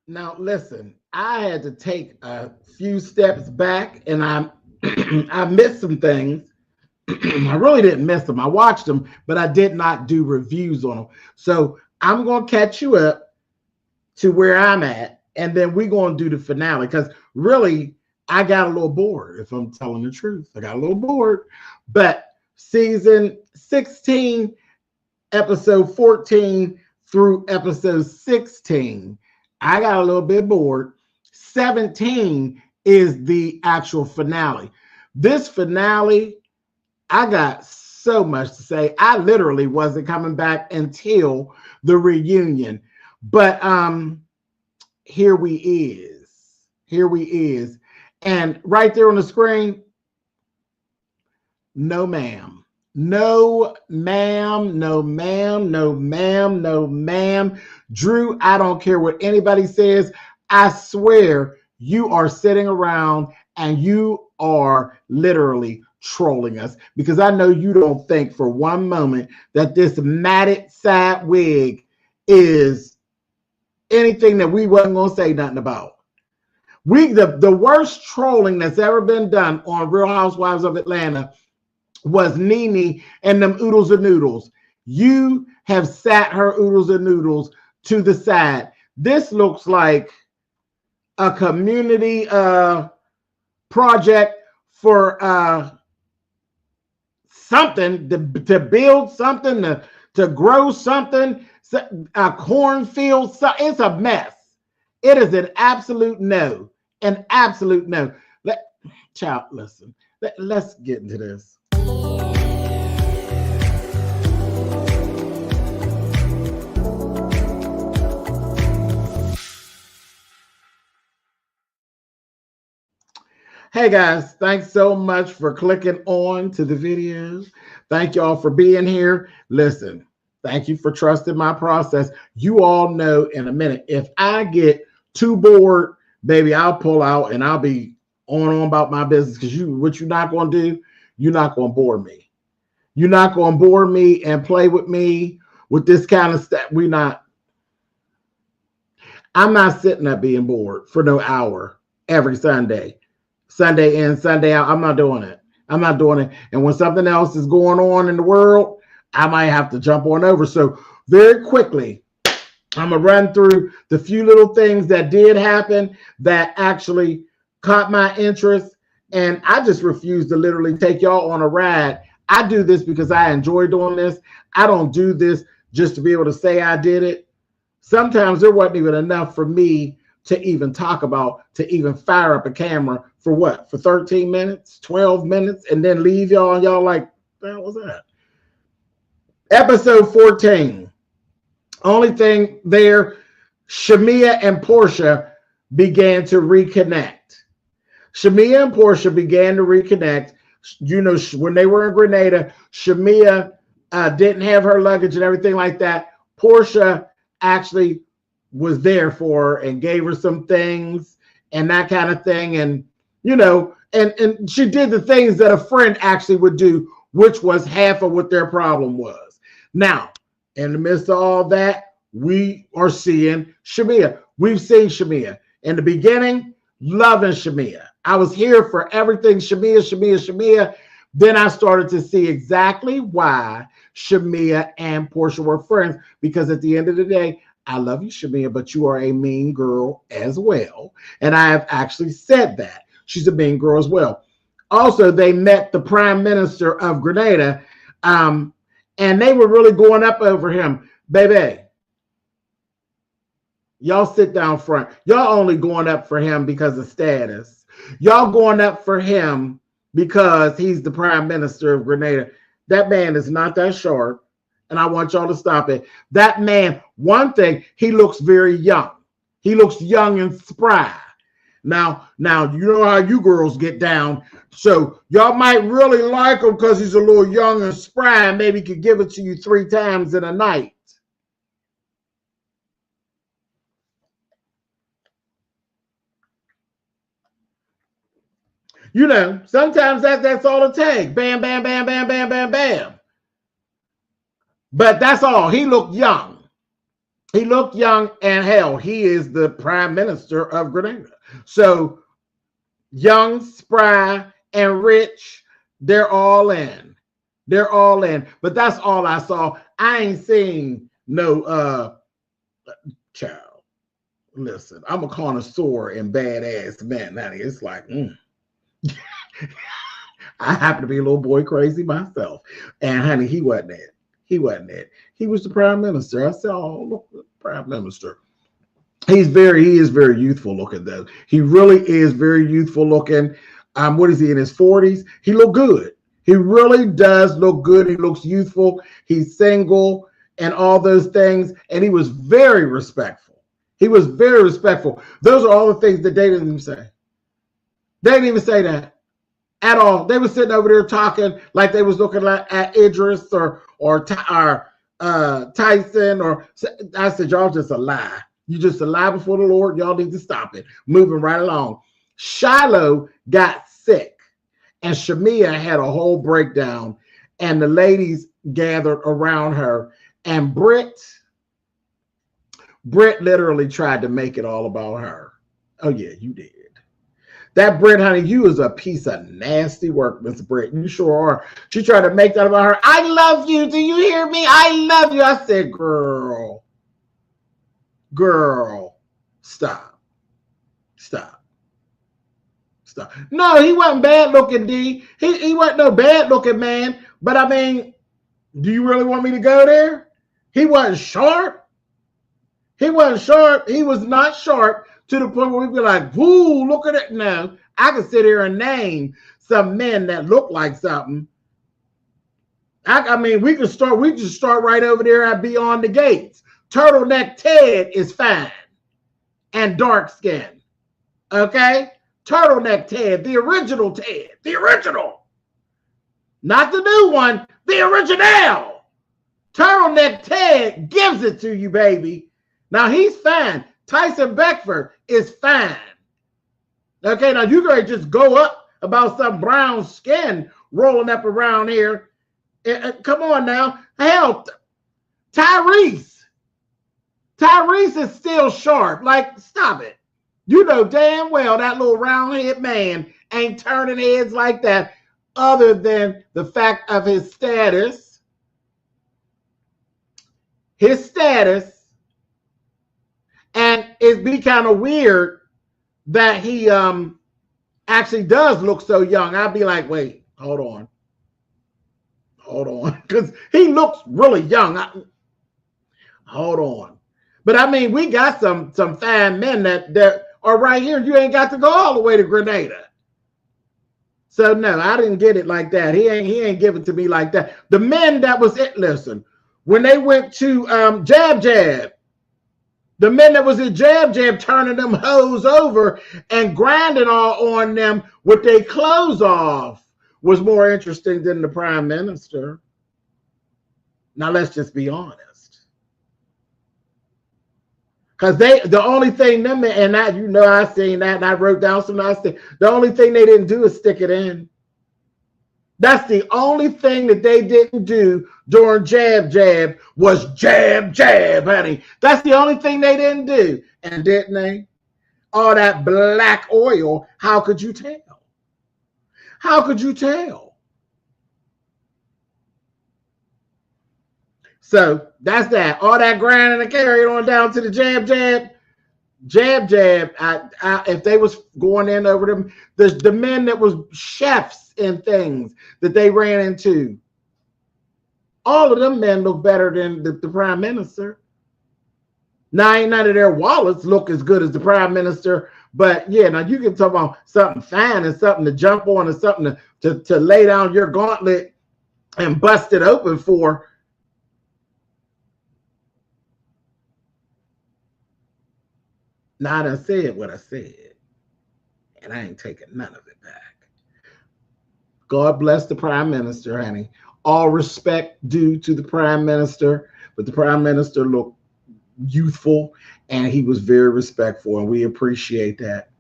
Now, listen, I had to take a few steps back and I missed some things. I really didn't miss them. I watched them, but I did not do reviews on them. So I'm going to catch you up to where I'm at, and then we're going to do the finale because really, I got a little bored, if I'm telling the truth. I got a little bored, but season 16, episode 14 through episode 16, I got a little bit bored. 17 is the actual finale. This finale, I got so much to say. I literally wasn't coming back until the reunion. But here we is. Here we is. And right there on the screen, no ma'am. No ma'am, no ma'am, no ma'am, no ma'am. Drew, I don't care what anybody says. I swear you are sitting around and you are literally trolling us because I know you don't think for one moment that this matted side wig is anything that we wasn't going to say nothing about. The worst trolling that's ever been done on Real Housewives of Atlanta was Nene and them oodles and noodles. You have sat her oodles and noodles to the side. This looks like a community project for something to build something, to grow something, a cornfield. It's a mess. It is an absolute no. An absolute no. Child, listen. Let's get into this. Hey guys, thanks so much for clicking on to the videos. Thank y'all for being here. Listen, thank you for trusting my process. You all know in a minute, if I get too bored, baby, I'll pull out and I'll be on about my business because what you're not going to do, you're not going to bore me. You're not going to bore me and play with me with this kind of stuff. I'm not sitting up being bored for no hour every Sunday. Sunday in, Sunday out. I'm not doing it. I'm not doing it. And when something else is going on in the world, I might have to jump on over. So very quickly, I'm going to run through the few little things that did happen that actually caught my interest. And I just refuse to literally take y'all on a ride. I do this because I enjoy doing this. I don't do this just to be able to say I did it. Sometimes there wasn't even enough for me to even talk about, to even fire up a camera for what? For 13 minutes, 12 minutes, and then leave y'all, and y'all like, what the hell was that? Episode 14. Only thing there, Shamia and Portia began to reconnect. Shamia and Portia began to reconnect. You know, when they were in Grenada, Shamia didn't have her luggage and everything like that. Portia actually was there for her and gave her some things and that kind of thing. And, you know, and she did the things that a friend actually would do, which was half of what their problem was. Now, in the midst of all that, we are seeing Shamia. We've seen Shamia. In the beginning, loving Shamia. I was here for everything Shamia, Shamia, Shamia. Then I started to see exactly why Shamia and Portia were friends, because at the end of the day, I love you, Shamia, but you are a mean girl as well. And I have actually said that. She's a mean girl as well. Also, they met the Prime Minister of Grenada, and they were really going up over him. Baby, y'all sit down front. Y'all only going up for him because of status. Y'all going up for him because he's the Prime Minister of Grenada. That man is not that sharp. And I want y'all to stop it. That man, one thing, he looks very young. He looks young and spry. Now, you know how you girls get down. So y'all might really like him because he's a little young and spry and maybe could give it to you 3 times in a night. You know, sometimes that's all it takes. Bam, bam, bam, bam, bam, bam, bam. But that's all. He looked young. He looked young, and hell, he is the prime minister of Grenada. So young, spry, and rich, they're all in. They're all in. But that's all I saw. I ain't seen no child. Listen, I'm a connoisseur in badass men. Honey. It's like, I happen to be a little boy crazy myself. And honey, he wasn't it. He wasn't it. He was the prime minister. I said, oh, look, the prime minister. He is very youthful looking though. He really is very youthful looking. What is he, in his 40s? He looked good. He really does look good. He looks youthful. He's single and all those things. And he was very respectful. He was very respectful. Those are all the things that they didn't even say. They didn't even say that at all. They were sitting over there talking like they was looking at Idris or Tyson. Or I said, y'all just a lie. You just a lie before the Lord. Y'all need to stop it. Moving right along. Shiloh got sick, and Shamia had a whole breakdown, and the ladies gathered around her, and Britt literally tried to make it all about her. Oh, yeah, you did. That Britt, honey, you is a piece of nasty work, Miss Britt. You sure are. She tried to make that about her. I love you. Do you hear me? I love you. I said, girl, stop. No, he wasn't bad looking, D. He wasn't no bad looking man. But I mean, do you really want me to go there? He wasn't sharp. He wasn't sharp. He was not sharp to the point where we'd be like, whoo, look at it now. I could sit here and name some men that look like something. I mean, we just start right over there at Beyond the Gates. Turtleneck Ted is fine and dark skinned. Okay? Turtleneck Ted, the original Ted. The original. Not the new one, the original. Turtleneck Ted gives it to you, baby. Now he's fine. Tyson Beckford is fine. Okay, now you gotta just go up about some brown skin rolling up around here. Come on now. Hell, Tyrese is still sharp. Like, stop it. You know damn well that little round-head man ain't turning heads like that, other than the fact of his status. And it'd be kind of weird that he actually does look so young. I'd be like, wait, hold on. Because he looks really young. Hold on. But I mean, we got some fine men that are right here. You ain't got to go all the way to Grenada. So no, I didn't get it like that. He ain't give it to me like that. The men that was it, listen, when they went to Jab, the men that was in Jab turning them hoes over and grinding all on them with their clothes off was more interesting than the prime minister. Now let's just be honest. Because the only thing them, and I, you know, I seen that and I wrote down some nice things. The only thing they didn't do is stick it in. That's the only thing that they didn't do during Jab was jab, honey. That's the only thing they didn't do. And didn't they? All that black oil, how could you tell? How could you tell? So that's that. All that grinding and carrying on down to the jab. If they was going in over them, the men that was chefs and things that they ran into, all of them men look better than the prime minister. Now ain't none of their wallets look as good as the prime minister, but yeah, now you can talk about something fine and something to jump on and something to lay down your gauntlet and bust it open for. Now I done said what I said, and I ain't taking none of it back. God bless the prime minister, honey. All respect due to the prime minister, but the prime minister looked youthful and he was very respectful, and we appreciate that.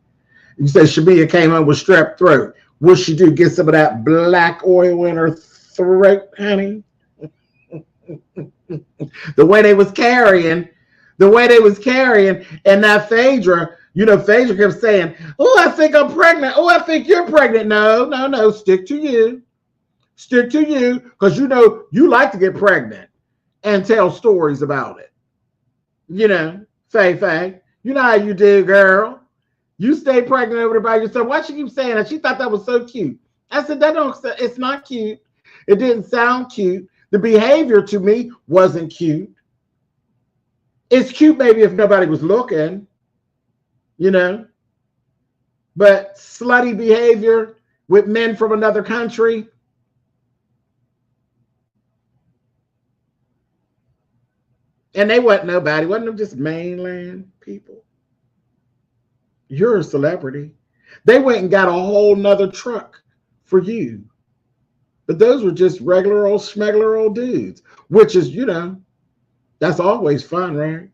You said Shamia came on with strep throat. What she do? Get some of that black oil in her throat, honey? The way they was carrying The way they was carrying, and that Phaedra, Phaedra kept saying, "Oh, I think I'm pregnant. Oh, I think you're pregnant." No. Stick to you. Stick to you, because you like to get pregnant and tell stories about it. Faye. You know how you do, girl. You stay pregnant over there by yourself. Why she keep saying that? She thought that was so cute. I said, it's not cute. It didn't sound cute. The behavior to me wasn't cute. It's cute maybe if nobody was looking, but slutty behavior with men from another country. And they wasn't nobody. Wasn't them just mainland people? You're a celebrity. They went and got a whole nother truck for you. But those were just regular old schmegler old dudes, which is, that's always fun, right?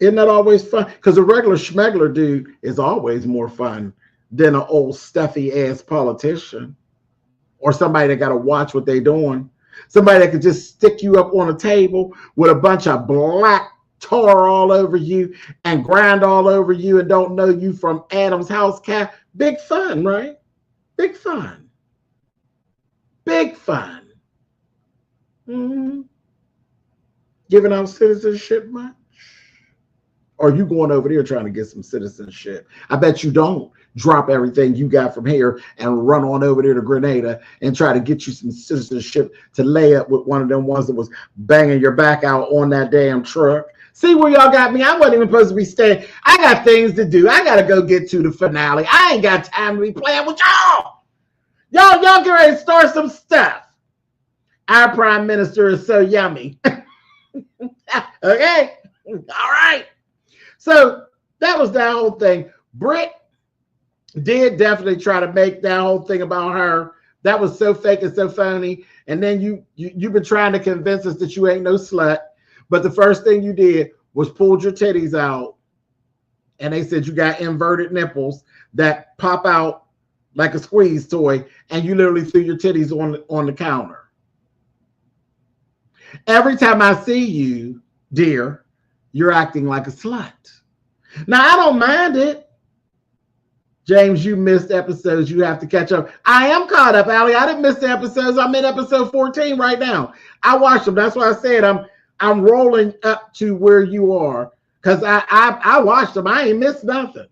Isn't that always fun? Because a regular schmegler dude is always more fun than an old stuffy ass politician or somebody that got to watch what they're doing. Somebody that could just stick you up on a table with a bunch of black tar all over you and grind all over you and don't know you from Adam's house cat. Big fun, right? Big fun. Big fun. Mm-hmm. Giving out citizenship much? Or are you going over there trying to get some citizenship? I bet you don't drop everything you got from here and run on over there to Grenada and try to get you some citizenship to lay up with one of them ones that was banging your back out on that damn truck. See where y'all got me? I wasn't even supposed to be staying. I got things to do. I got to go get to the finale. I ain't got time to be playing with y'all. Y'all get ready to start some stuff. Our prime minister is so yummy. Okay. All right. So that was that whole thing. Britt did definitely try to make that whole thing about her. That was so fake and so phony. And then you've been trying to convince us that you ain't no slut. But the first thing you did was pulled your titties out. And they said you got inverted nipples that pop out like a squeeze toy. And you literally threw your titties on the counter. Every time I see you, dear, you're acting like a slut. Now, I don't mind it. James, you missed episodes. You have to catch up. I am caught up, Allie. I didn't miss the episodes. I'm in episode 14 right now. I watched them. That's why I said I'm rolling up to where you are, because I watched them. I ain't missed nothing.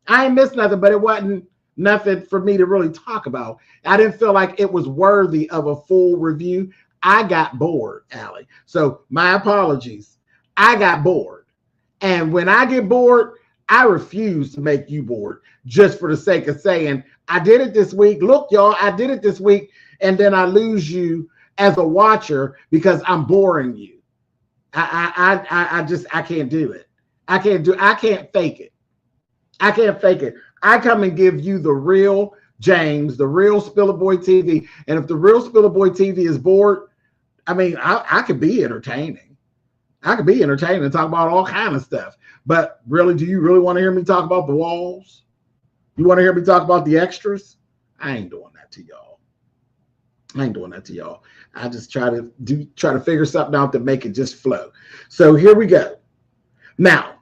But it wasn't nothing for me to really talk about. I didn't feel like it was worthy of a full review. I got bored, Allie. So my apologies. I got bored. And when I get bored, I refuse to make you bored just for the sake of saying, I did it this week. Look, y'all, I did it this week. And then I lose you as a watcher because I'm boring you. I can't do it. I can't fake it. I come and give you the real James, the real Spillitboy TV. And if the real Spillitboy TV is bored, I mean, I could be entertaining. I could be entertaining and talk about all kind of stuff. But really, do you really want to hear me talk about the walls? You want to hear me talk about the extras? I ain't doing that to y'all. I just try to figure something out to make it just flow. So here we go. Now,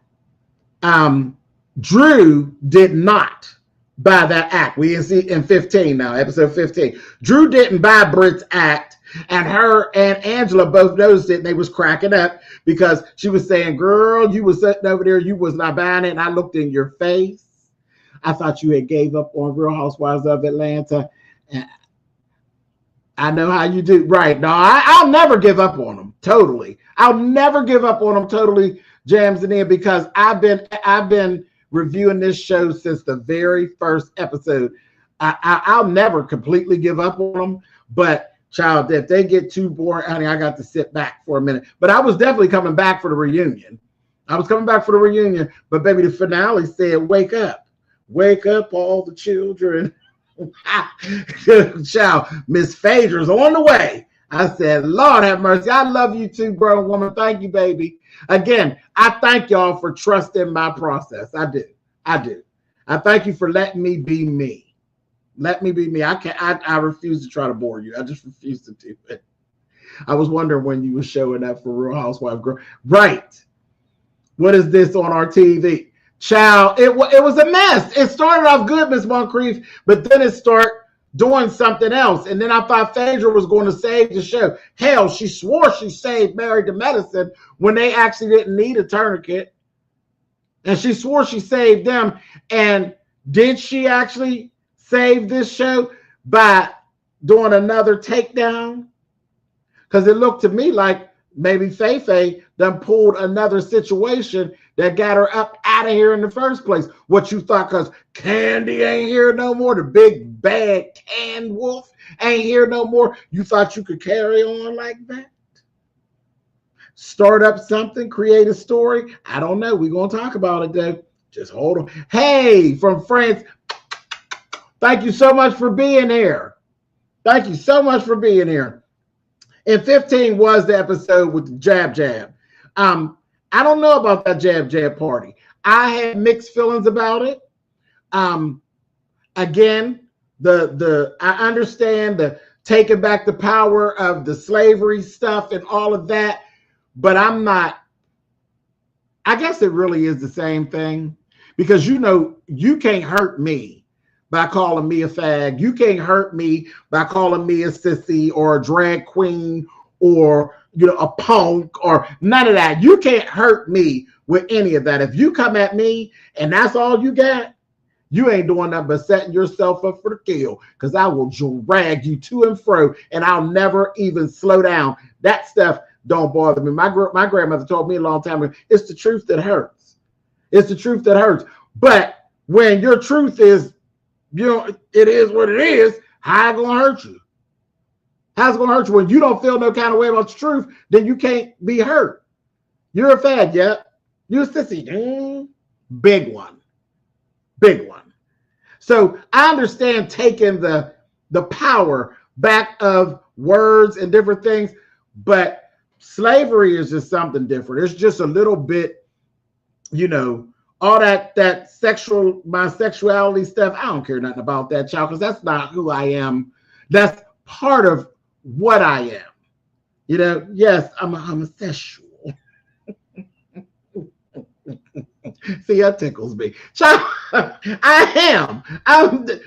Drew did not buy that act. We see in 15 now, episode 15. Drew didn't buy Britt's act, and her and Angela both noticed it, and they was cracking up because she was saying, girl, you was sitting over there, you was not buying it, and I looked in your face. I thought you had gave up on Real Housewives of Atlanta. And I know how you do. Right. No, I'll never give up on them. Totally. I'll never give up on them totally, Jams and in, because I've been reviewing this show since the very first episode. I'll never completely give up on them, but child, if they get too boring, honey, I got to sit back for a minute. But I was definitely coming back for the reunion. But baby, the finale said, wake up, all the children. Child, Miss Phaedra's on the way. I said, Lord have mercy. I love you too, grown woman. Thank you, baby. Again, I thank y'all for trusting my process. I do. I thank you for letting me be me. Let me be me. I refuse to try to bore you. I just refuse to do it. I was wondering when you were showing up for Real Housewives Girl. Right. What is this on our TV? Child, it was a mess. It started off good, Miss Moncrief, but then it started doing something else. And then I thought Phaedra was going to save the show. Hell, she swore she saved Married to Medicine when they actually didn't need a tourniquet. And she swore she saved them. And did she actually save this show by doing another takedown? Because it looked to me like maybe Faye done pulled another situation that got her up out of here in the first place. What you thought, because Candy ain't here no more, the big bad tan wolf ain't here no more, you thought you could carry on like that? Start up something, create a story? I don't know. We're going to talk about it, though. Just hold on. Hey, from France, thank you so much for being here. Thank you so much for being here. And 15 was the episode with the jab. I don't know about that jab party. I had mixed feelings about it. Again, I understand the taking back the power of the slavery stuff and all of that, but I'm not. I guess it really is the same thing, because you can't hurt me by calling me a fag. You can't hurt me by calling me a sissy or a drag queen or a punk or none of that. You can't hurt me with any of that. If you come at me and that's all you got, you ain't doing nothing but setting yourself up for the kill, because I will drag you to and fro and I'll never even slow down. That stuff don't bother me. My grandmother told me a long time ago, it's the truth that hurts. It's the truth that hurts. But when your truth is, it is what it is, how it gonna hurt you? How's it gonna hurt you? When you don't feel no kind of way about the truth, then you can't be hurt. You're a fag, yeah. You're a sissy. Big one. So I understand taking the power back of words and different things, but slavery is just something different. It's just a little bit, all that my sexuality stuff. I don't care nothing about that, child, because that's not who I am. That's part of what I am. Yes, I'm a homosexual. See, that tickles me. Child, I am.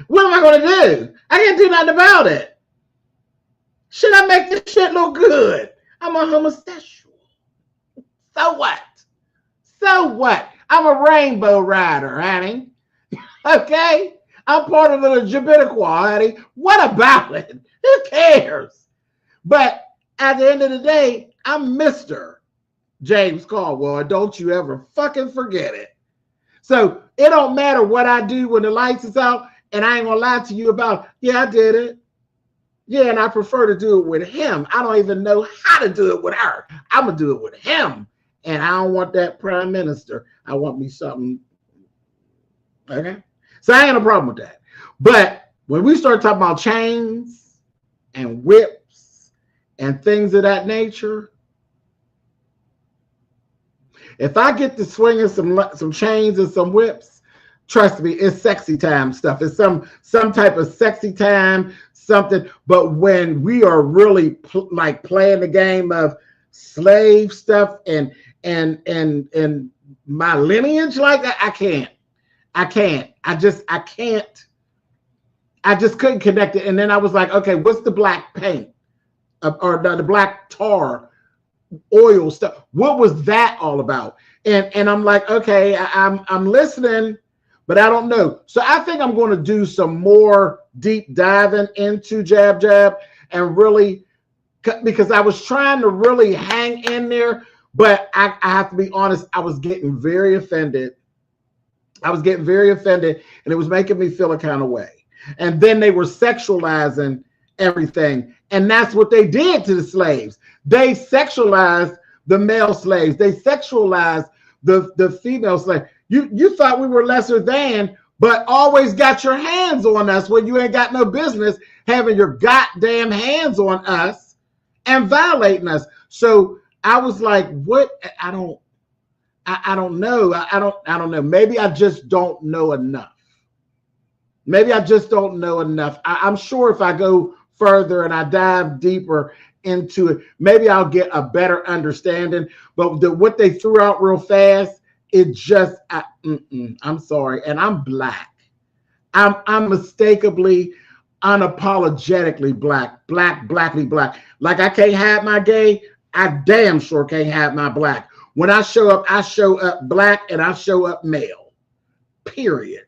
What am I going to do? I can't do nothing about it. Should I make this shit look good? I'm a homosexual. So what? I'm a rainbow rider, honey. Okay? I'm part of the Jabitiqua, honey. What about it? Who cares? But at the end of the day, I'm Mr. James Colwell. Don't you ever fucking forget it. So it don't matter what I do when the lights is out, and I ain't gonna lie to you about, yeah, I did it. Yeah, and I prefer to do it with him. I don't even know how to do it with her. I'm gonna do it with him. And I don't want that prime minister. I want me something. Okay? So I ain't a problem with that. But when we start talking about chains and whips and things of that nature, if I get to swinging some chains and some whips, trust me, it's sexy time stuff. It's some type of sexy time, something. But when we are really playing the game of slave stuff and my lineage like that, I can't. I just couldn't connect it. And then I was like, okay, what's the black paint or the black tar oil stuff? What was that all about? And I'm like, okay, I'm listening, but I don't know. So I think I'm going to do some more deep diving into jab and really, because I was trying to really hang in there, but I have to be honest, I was getting very offended. And it was making me feel a kind of way. And then they were sexualizing everything. And that's what they did to the slaves. They sexualized the male slaves. They sexualized the female slaves. You thought we were lesser than, but always got your hands on us when you ain't got no business having your goddamn hands on us and violating us. So I was like, what? I don't know. I don't know. Maybe I just don't know enough. I'm sure if I go further and I dive deeper into it, maybe I'll get a better understanding. But what they threw out real fast, it just, I'm sorry. And I'm black. I'm mistakenly, unapologetically blackly black. Like I can't have my gay, I damn sure can't have my black. When I show up black, and I show up male. Period.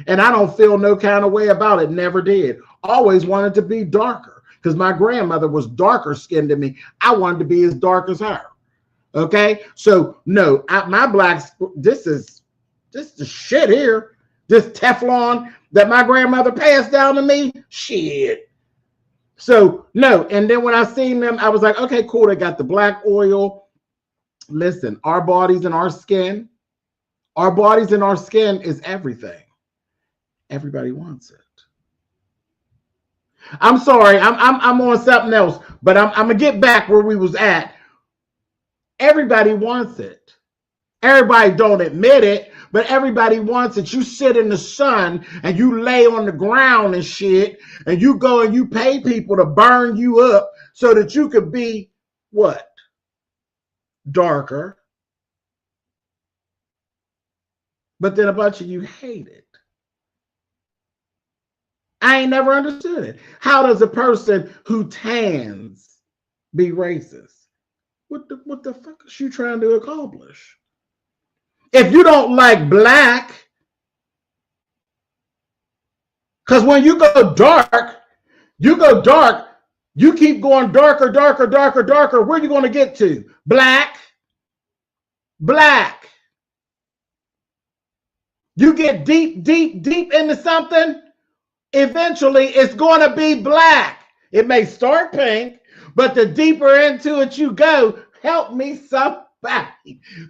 And I don't feel no kind of way about it. Never did. Always wanted to be darker because my grandmother was darker skinned than me. I wanted to be as dark as her. Okay, so no, my blacks. This is the shit here. This Teflon that my grandmother passed down to me. Shit. So no, and then when I seen them, I was like, okay, cool. They got the black oil. Listen, our bodies and our skin is everything. Everybody wants it. I'm sorry, I'm on something else, but I'm gonna get back where we was at. Everybody wants it. Everybody don't admit it, but everybody wants it. You sit in the sun and you lay on the ground and shit, and you go and you pay people to burn you up so that you could be what? Darker. But then a bunch of you hate it. I ain't never understood it. How does a person who tans be racist? What the fuck is you trying to accomplish? If you don't like black, because when you go dark, you keep going darker. Where are you going to get to? Black. You get deep into something, eventually it's going to be black. It may start pink, but the deeper into it you go, help me somebody.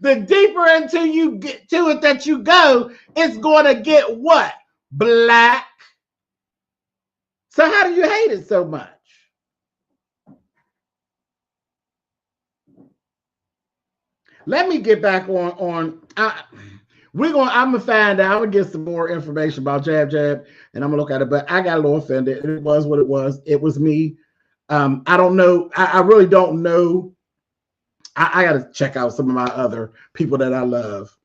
The deeper into you get to it that you go, it's going to get what? Black. So how do you hate it so much? Let me get back on. I'm gonna find out. I'm gonna get some more information about Jab, and I'm gonna look at it. But I got a little offended. It was what it was. It was me. I don't know. I really don't know. I got to check out some of my other people that I love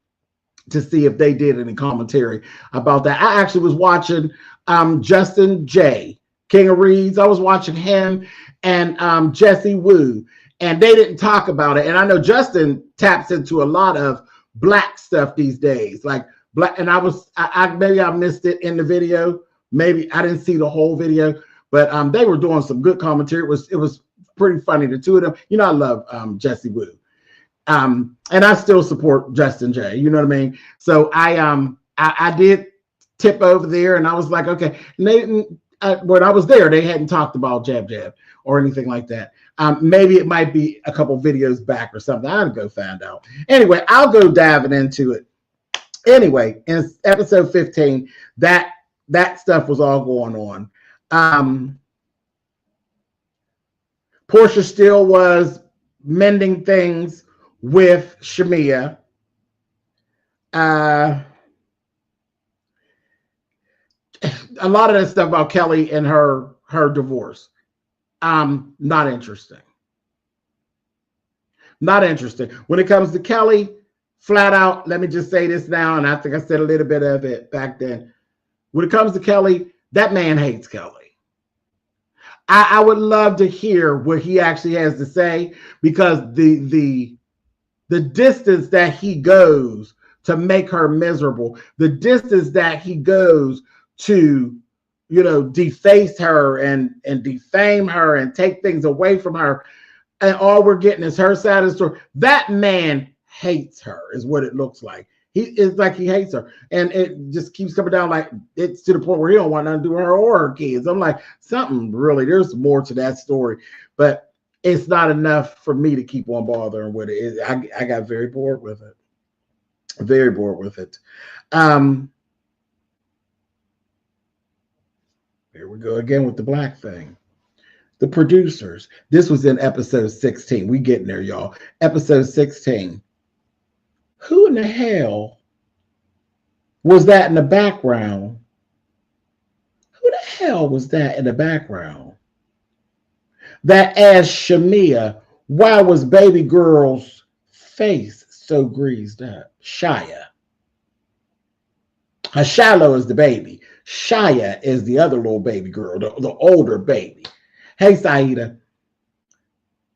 to see if they did any commentary about that. I actually was watching Justin J, King of Reeds. I was watching him and Jesse Wu, and they didn't talk about it. And I know Justin taps into a lot of black stuff these days, like black. And I maybe I missed it in the video. Maybe I didn't see the whole video, but they were doing some good commentary. It was pretty funny, the two of them. You know, I love Jesse Wu. And I still support Justin J. You know what I mean? So I did tip over there, and I was like, okay. When I was there, they hadn't talked about Jab or anything like that. Maybe it might be a couple videos back or something. I'll go find out. Anyway, I'll go diving into it. Anyway, in episode 15, that stuff was all going on. Portia still was mending things with Shamia. A lot of that stuff about Kelly and her divorce. Not interesting. Not interesting. When it comes to Kelly, flat out, let me just say this now, and I think I said a little bit of it back then. When it comes to Kelly, that man hates Kelly. I would love to hear what he actually has to say, because the distance that he goes to make her miserable, the distance that he goes to, you know, deface her and defame her and take things away from her, and all we're getting is her side of the story. That man hates her, is what it looks like. It's like he hates her, and it just keeps coming down. Like, it's to the point where he don't want nothing to do with her or her kids. I'm like, something really, there's more to that story, but it's not enough for me to keep on bothering with it. I got very bored with it. Very bored with it. Here we go again with the black thing. The producers. This was in episode 16. We getting there, y'all. Episode 16. Who in the hell was that in the background? Who the hell was that in the background? that asked Shamia, why was baby girl's face so greased up? Shia. Shiloh is the baby. Shia is the other little baby girl, the older baby. Hey, Saida,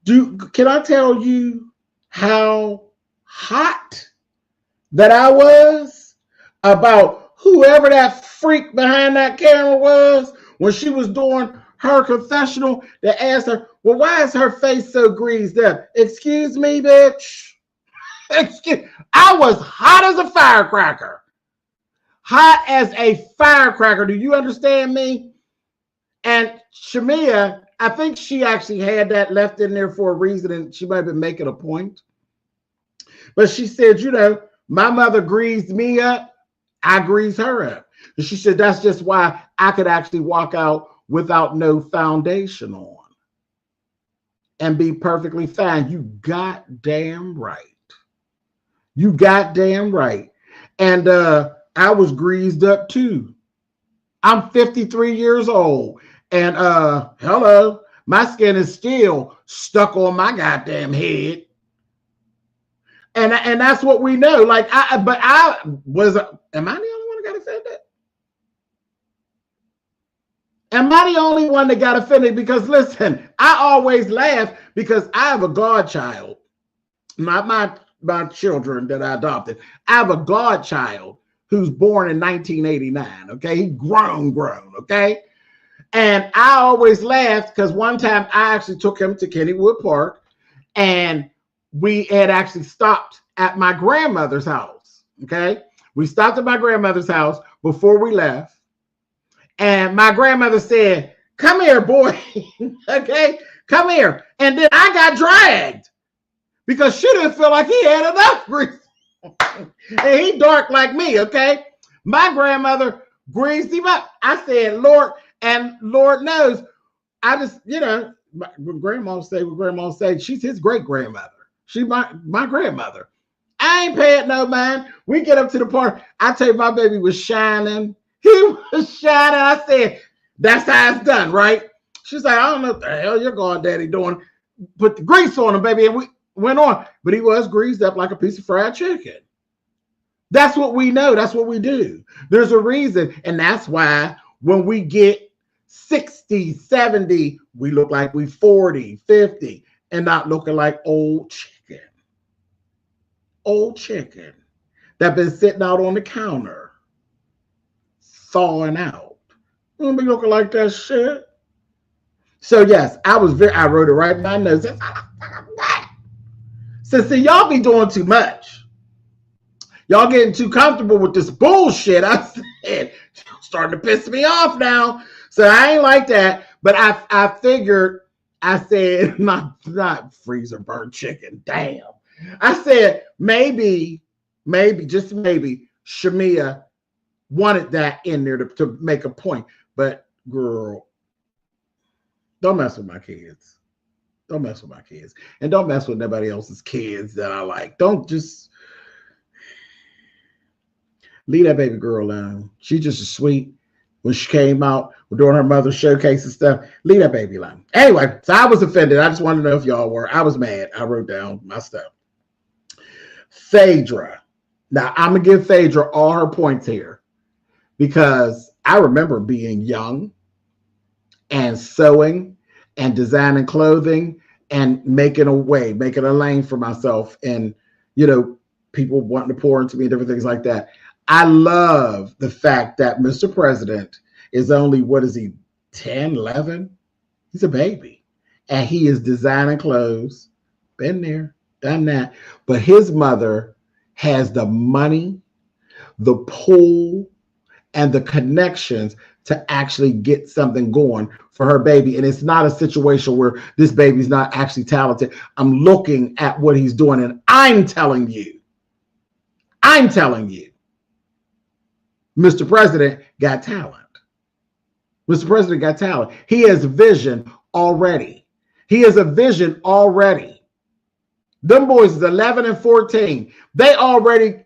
can I tell you how hot that I was about whoever that freak behind that camera was when she was doing her confessional? That asked her, well, why is her face so greased up? Excuse me, bitch. I was hot as a firecracker. Hot as a firecracker. Do you understand me? And Shamia, I think she actually had that left in there for a reason, and she might have been making a point. But she said, you know, my mother greased me up. I greased her up. And she said, that's just why I could actually walk out without no foundation on and be perfectly fine. You goddamn right. You goddamn right. And I was greased up too. I'm 53 years old. And hello, my skin is still stuck on my goddamn head. And that's what we know. Like, am I the only one that got offended? Am I the only one that got offended? Because listen, I always laugh because I have a godchild. Not my children that I adopted. I have a godchild who's born in 1989. Okay, he grown. Okay. And I always laughed because one time I actually took him to Kennywood Park and we had actually stopped at my grandmother's house. Okay. We stopped at my grandmother's house before we left. And my grandmother said, come here, boy. Okay. Come here. And then I got dragged because she didn't feel like he had enough grease. And he dark like me. Okay. My grandmother greased him up. I said, Lord, and Lord knows, I just, you know, grandma said, she's his great grandmother. She's my grandmother. I ain't paying no mind. We get up to the park. I tell you, my baby was shining. He was shining. I said, that's how it's done, right? She's like, I don't know what the hell your granddaddy doing. Put the grease on him, baby. And we went on. But he was greased up like a piece of fried chicken. That's what we know. That's what we do. There's a reason. And that's why when we get 60, 70, we look like we 40, 50, and not looking like old chicken. Old chicken that been sitting out on the counter, thawing out. We don't be looking like that shit. So yes, I wrote it right in my notes. So see, y'all be doing too much. Y'all getting too comfortable with this bullshit. I said, starting to piss me off now. So I ain't like that. But I figured, I said, not freezer burnt chicken. Damn. I said, maybe, just maybe, Shamia wanted that in there to make a point. But girl, don't mess with my kids. Don't mess with my kids. And don't mess with nobody else's kids that I like. Don't just leave that baby girl alone. She's just a sweet. When she came out, we're doing her mother's showcase and stuff. Leave that baby alone. Anyway, so I was offended. I just wanted to know if y'all were. I was mad. I wrote down my stuff. Phaedra. Now, I'm going to give Phaedra all her points here because I remember being young and sewing and designing clothing and making a lane for myself and, you know, people wanting to pour into me and different things like that. I love the fact that Mr. President is only, 10, 11? He's a baby. And he is designing clothes. Been there, done that. But his mother has the money, the pull, and the connections to actually get something going for her baby. And it's not a situation where this baby's not actually talented. I'm looking at what he's doing, and I'm telling you, Mr. President got talent. Mr. President got talent. He has vision already. He has a vision already. Them boys is 11 and 14. They already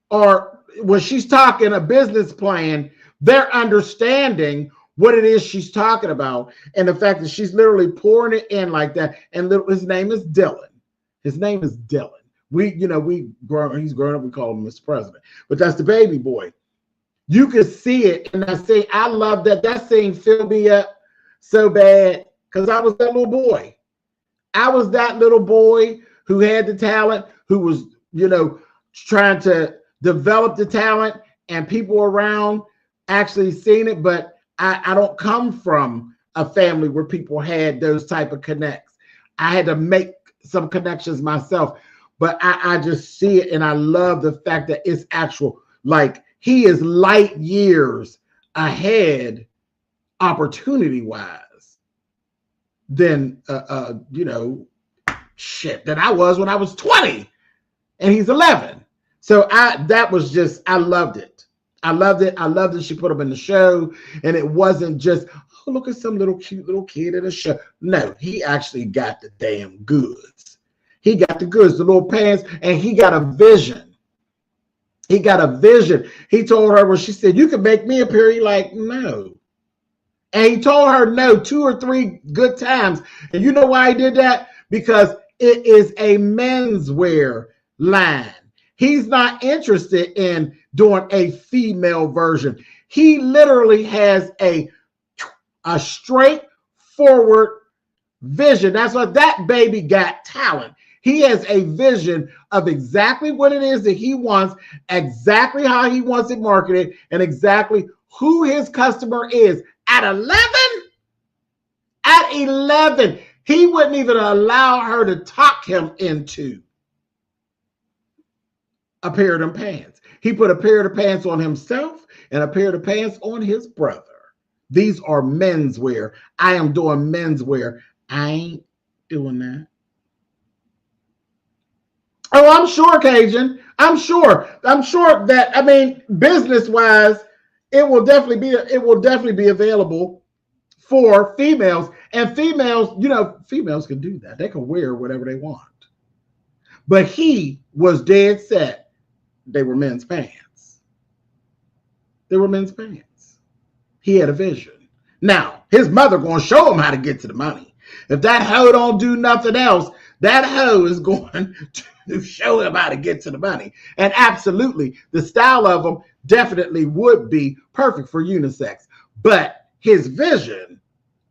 are, when she's talking a business plan, they're understanding what it is she's talking about, and the fact that she's literally pouring it in like that. And his name is Dylan. His name is Dylan. He's grown up. We call him Mr. President, but that's the baby boy. You could see it in that scene. I love that. That scene filled me up so bad because I was that little boy. I was that little boy who had the talent, who was, trying to develop the talent, and people around actually seen it. But I don't come from a family where people had those type of connects. I had to make some connections myself, but I just see it, and I love the fact that it's actual. Like, he is light years ahead, opportunity-wise, than shit that I was when I was 20, and he's 11. So I loved it. I loved it. I loved that she put him in the show, and it wasn't just, oh, look at some little cute little kid in a show. No, he actually got the damn goods. He got the goods, the little pants, and he got a vision. He got a vision. He told her, when she said, you can make me appear, he like, no. And he told her no 2 or 3 good times. And you know why he did that? Because it is a menswear line. He's not interested in doing a female version. He literally has a straightforward vision. That's why that baby got talent. He has a vision of exactly what it is that he wants, exactly how he wants it marketed, and exactly who his customer is. At 11? At 11, he wouldn't even allow her to talk him into a pair of them pants. He put a pair of the pants on himself and a pair of the pants on his brother. These are menswear. I am doing menswear. I ain't doing that. Oh, I'm sure, Cajun. I'm sure that, business-wise, it will definitely be available for females. And females can do that. They can wear whatever they want. But he was dead set. They were men's pants. They were men's pants. He had a vision. Now, his mother going to show him how to get to the money. If that hoe don't do nothing else, that hoe is going to show him how to get to the money. And absolutely, the style of them definitely would be perfect for unisex. But his vision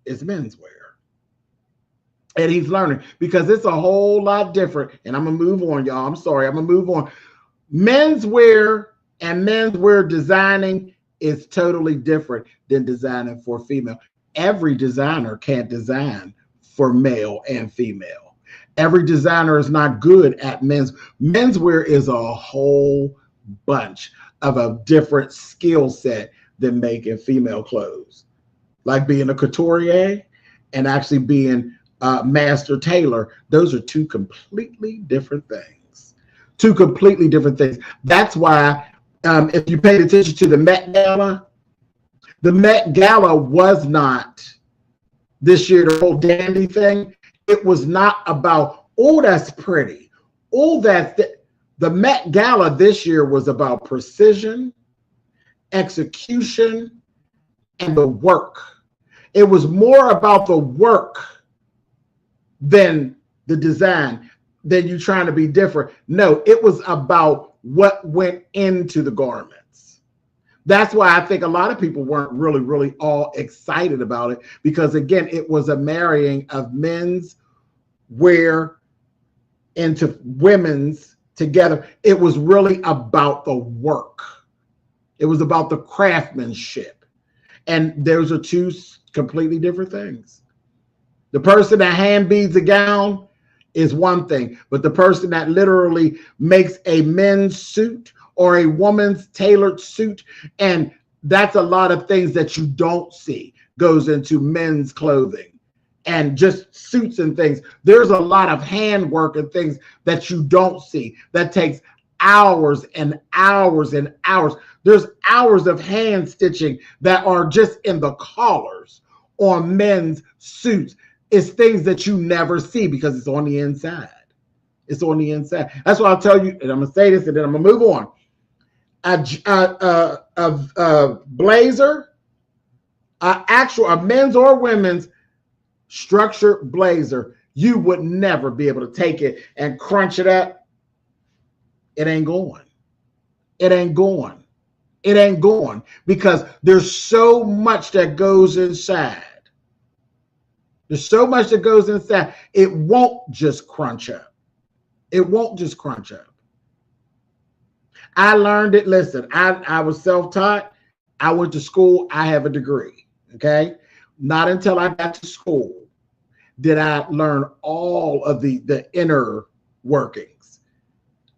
is menswear. And he's learning, because it's a whole lot different. And I'm going to move on, y'all. I'm sorry. I'm going to move on. Menswear and menswear designing is totally different than designing for female. Every designer can't design for male and female. Every designer is not good at menswear is a whole bunch of a different skill set than making female clothes. Like being a couturier and actually being a master tailor. Those are two completely different things. Two completely different things. That's why if you paid attention to the Met Gala was not this year the whole dandy thing. It was not about, oh, that's pretty. Oh, the Met Gala this year was about precision, execution, and the work. It was more about the work than the design, than you trying to be different. No, it was about what went into the garments. That's why I think a lot of people weren't really all excited about it, because again, it was a marrying of men's wear into women's together. It was really about the work. It was about the craftsmanship. And those are two completely different things. The person that hand beads a gown is one thing, but the person that literally makes a men's suit or a woman's tailored suit, and that's a lot of things that you don't see goes into men's clothing and just suits and things. There's a lot of handwork and things that you don't see that takes hours and hours and hours. There's hours of hand stitching that are just in the collars on men's suits. It's things that you never see because it's on the inside. It's on the inside. That's why I'll tell you, and I'm going to say this and then I'm going to move on. A blazer a men's or women's structured blazer, you would never be able to take it and crunch it up. It ain't going. It ain't going. It ain't going because there's so much that goes inside. There's so much that goes inside. It won't just crunch up. It won't just crunch up. I learned it. Listen, I was self-taught. I went to school. I have a degree. Okay. Not until I got to school did I learn all of the inner workings.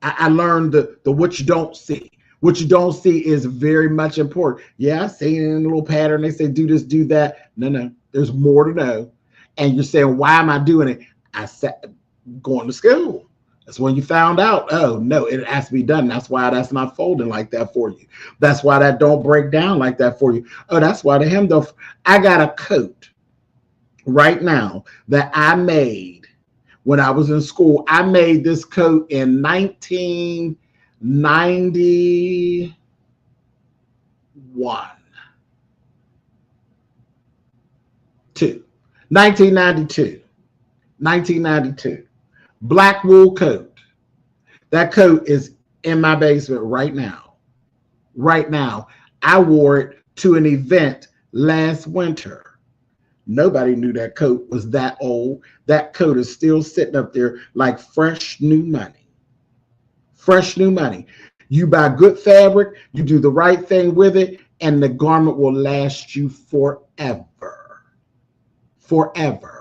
I learned the what you don't see. What you don't see is very much important. Yeah, I see it in a little pattern. They say do this, do that. No. There's more to know. And you're saying, why am I doing it? I said, going to school. That's when you found out, oh, no, it has to be done. That's why that's not folding like that for you. That's why that don't break down like that for you. Oh, that's why the hem don't. I got a coat right now that I made when I was in school. I made this coat in 1991. 1992. Black wool coat. That coat is in my basement right now. Right now. I wore it to an event last winter. Nobody knew that coat was that old. That coat is still sitting up there like fresh new money. Fresh new money. You buy good fabric, you do the right thing with it, and the garment will last you forever. Forever.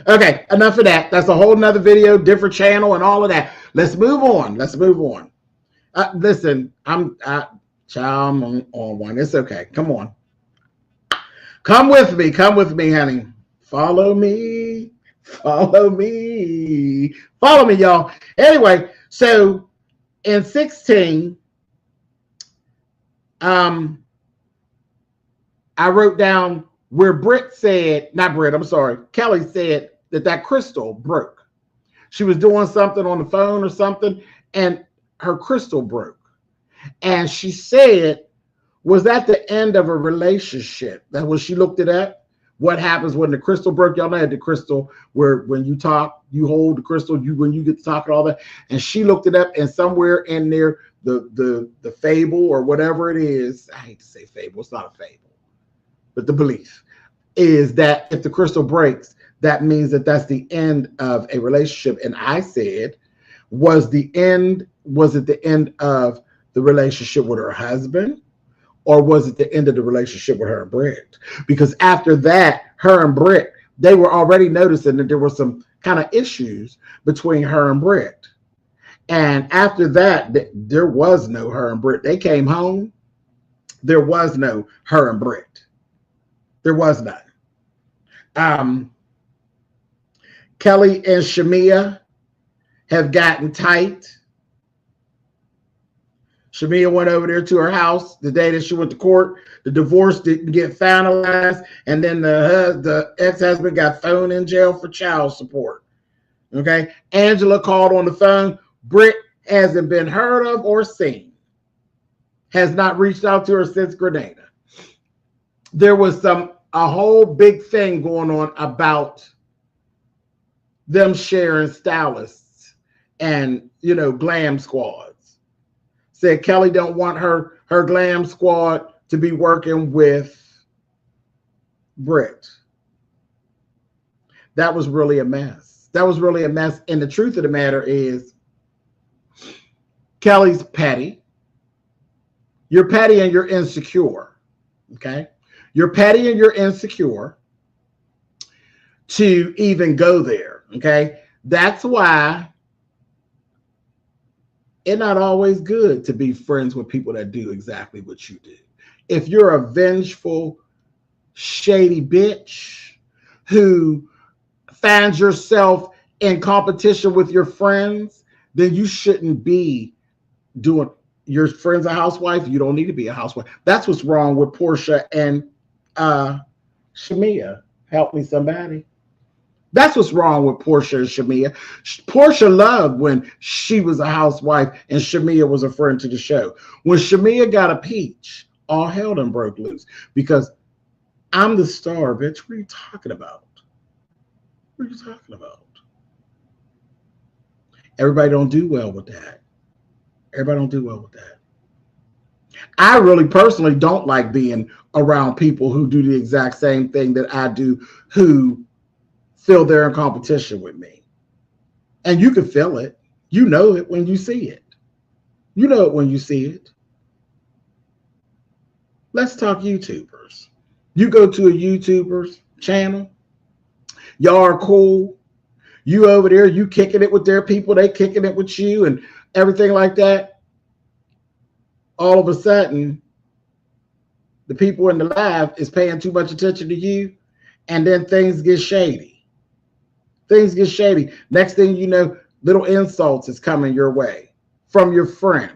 Okay, enough of that. That's a whole nother video, different channel, and all of that. Let's move on. Listen, I'm on one. It's okay. Come on. Come with me, honey. Follow me, y'all. Anyway, so in 16, I wrote down where Kelly said that crystal broke. She was doing something on the phone or something, and her crystal broke. And she said, was that the end of a relationship? That was, she looked it up. What happens when the crystal broke? Y'all know the crystal where when you talk, you hold the crystal, when you get to talk and all that. And she looked it up, and somewhere in there, the fable or whatever it is, I hate to say fable, it's not a fable, but the belief is that if the crystal breaks, that means that that's the end of a relationship. And I said, was it the end of the relationship with her husband? Or was it the end of the relationship with her and Britt? Because after that, her and Britt, they were already noticing that there were some kind of issues between her and Britt. And after that, there was no her and Britt. They came home. There was no her and Britt. There was none. Kelly and Shamia have gotten tight. Shamia went over there to her house the day that she went to court. The divorce didn't get finalized, and then the ex-husband got thrown in jail for child support. Okay, Angela called on the phone. Britt hasn't been heard of or seen. Has not reached out to her since Grenada. There was a whole big thing going on about them sharing stylists and glam squads. Said Kelly don't want her glam squad to be working with Britt. That was really a mess. And the truth of the matter is, Kelly's petty. You're petty and you're insecure. Okay? You're petty and you're insecure to even go there. Okay? That's why it's not always good to be friends with people that do exactly what you do. If you're a vengeful, shady bitch who finds yourself in competition with your friends, then you shouldn't be doing. Your friend's a housewife. You don't need to be a housewife. That's what's wrong with Portia and Shamia. Help me, somebody. That's what's wrong with Portia and Shamia. Portia loved when she was a housewife and Shamia was a friend to the show. When Shamia got a peach all hell done broke loose because I'm the star, bitch. What are you talking about? What are you talking about? Everybody don't do well with that. Everybody don't do well with that. I really personally don't like being around people who do the exact same thing that I do, who feel they're in competition with me. And you can feel it. You know it when you see it. You know it when you see it. Let's talk YouTubers. You go to a YouTuber's channel. Y'all are cool. You over there, you kicking it with their people. They kicking it with you and everything like that. All of a sudden, the people in the live is paying too much attention to you. And then things get shady. Things get shady. Next thing you know, little insults is coming your way from your friend.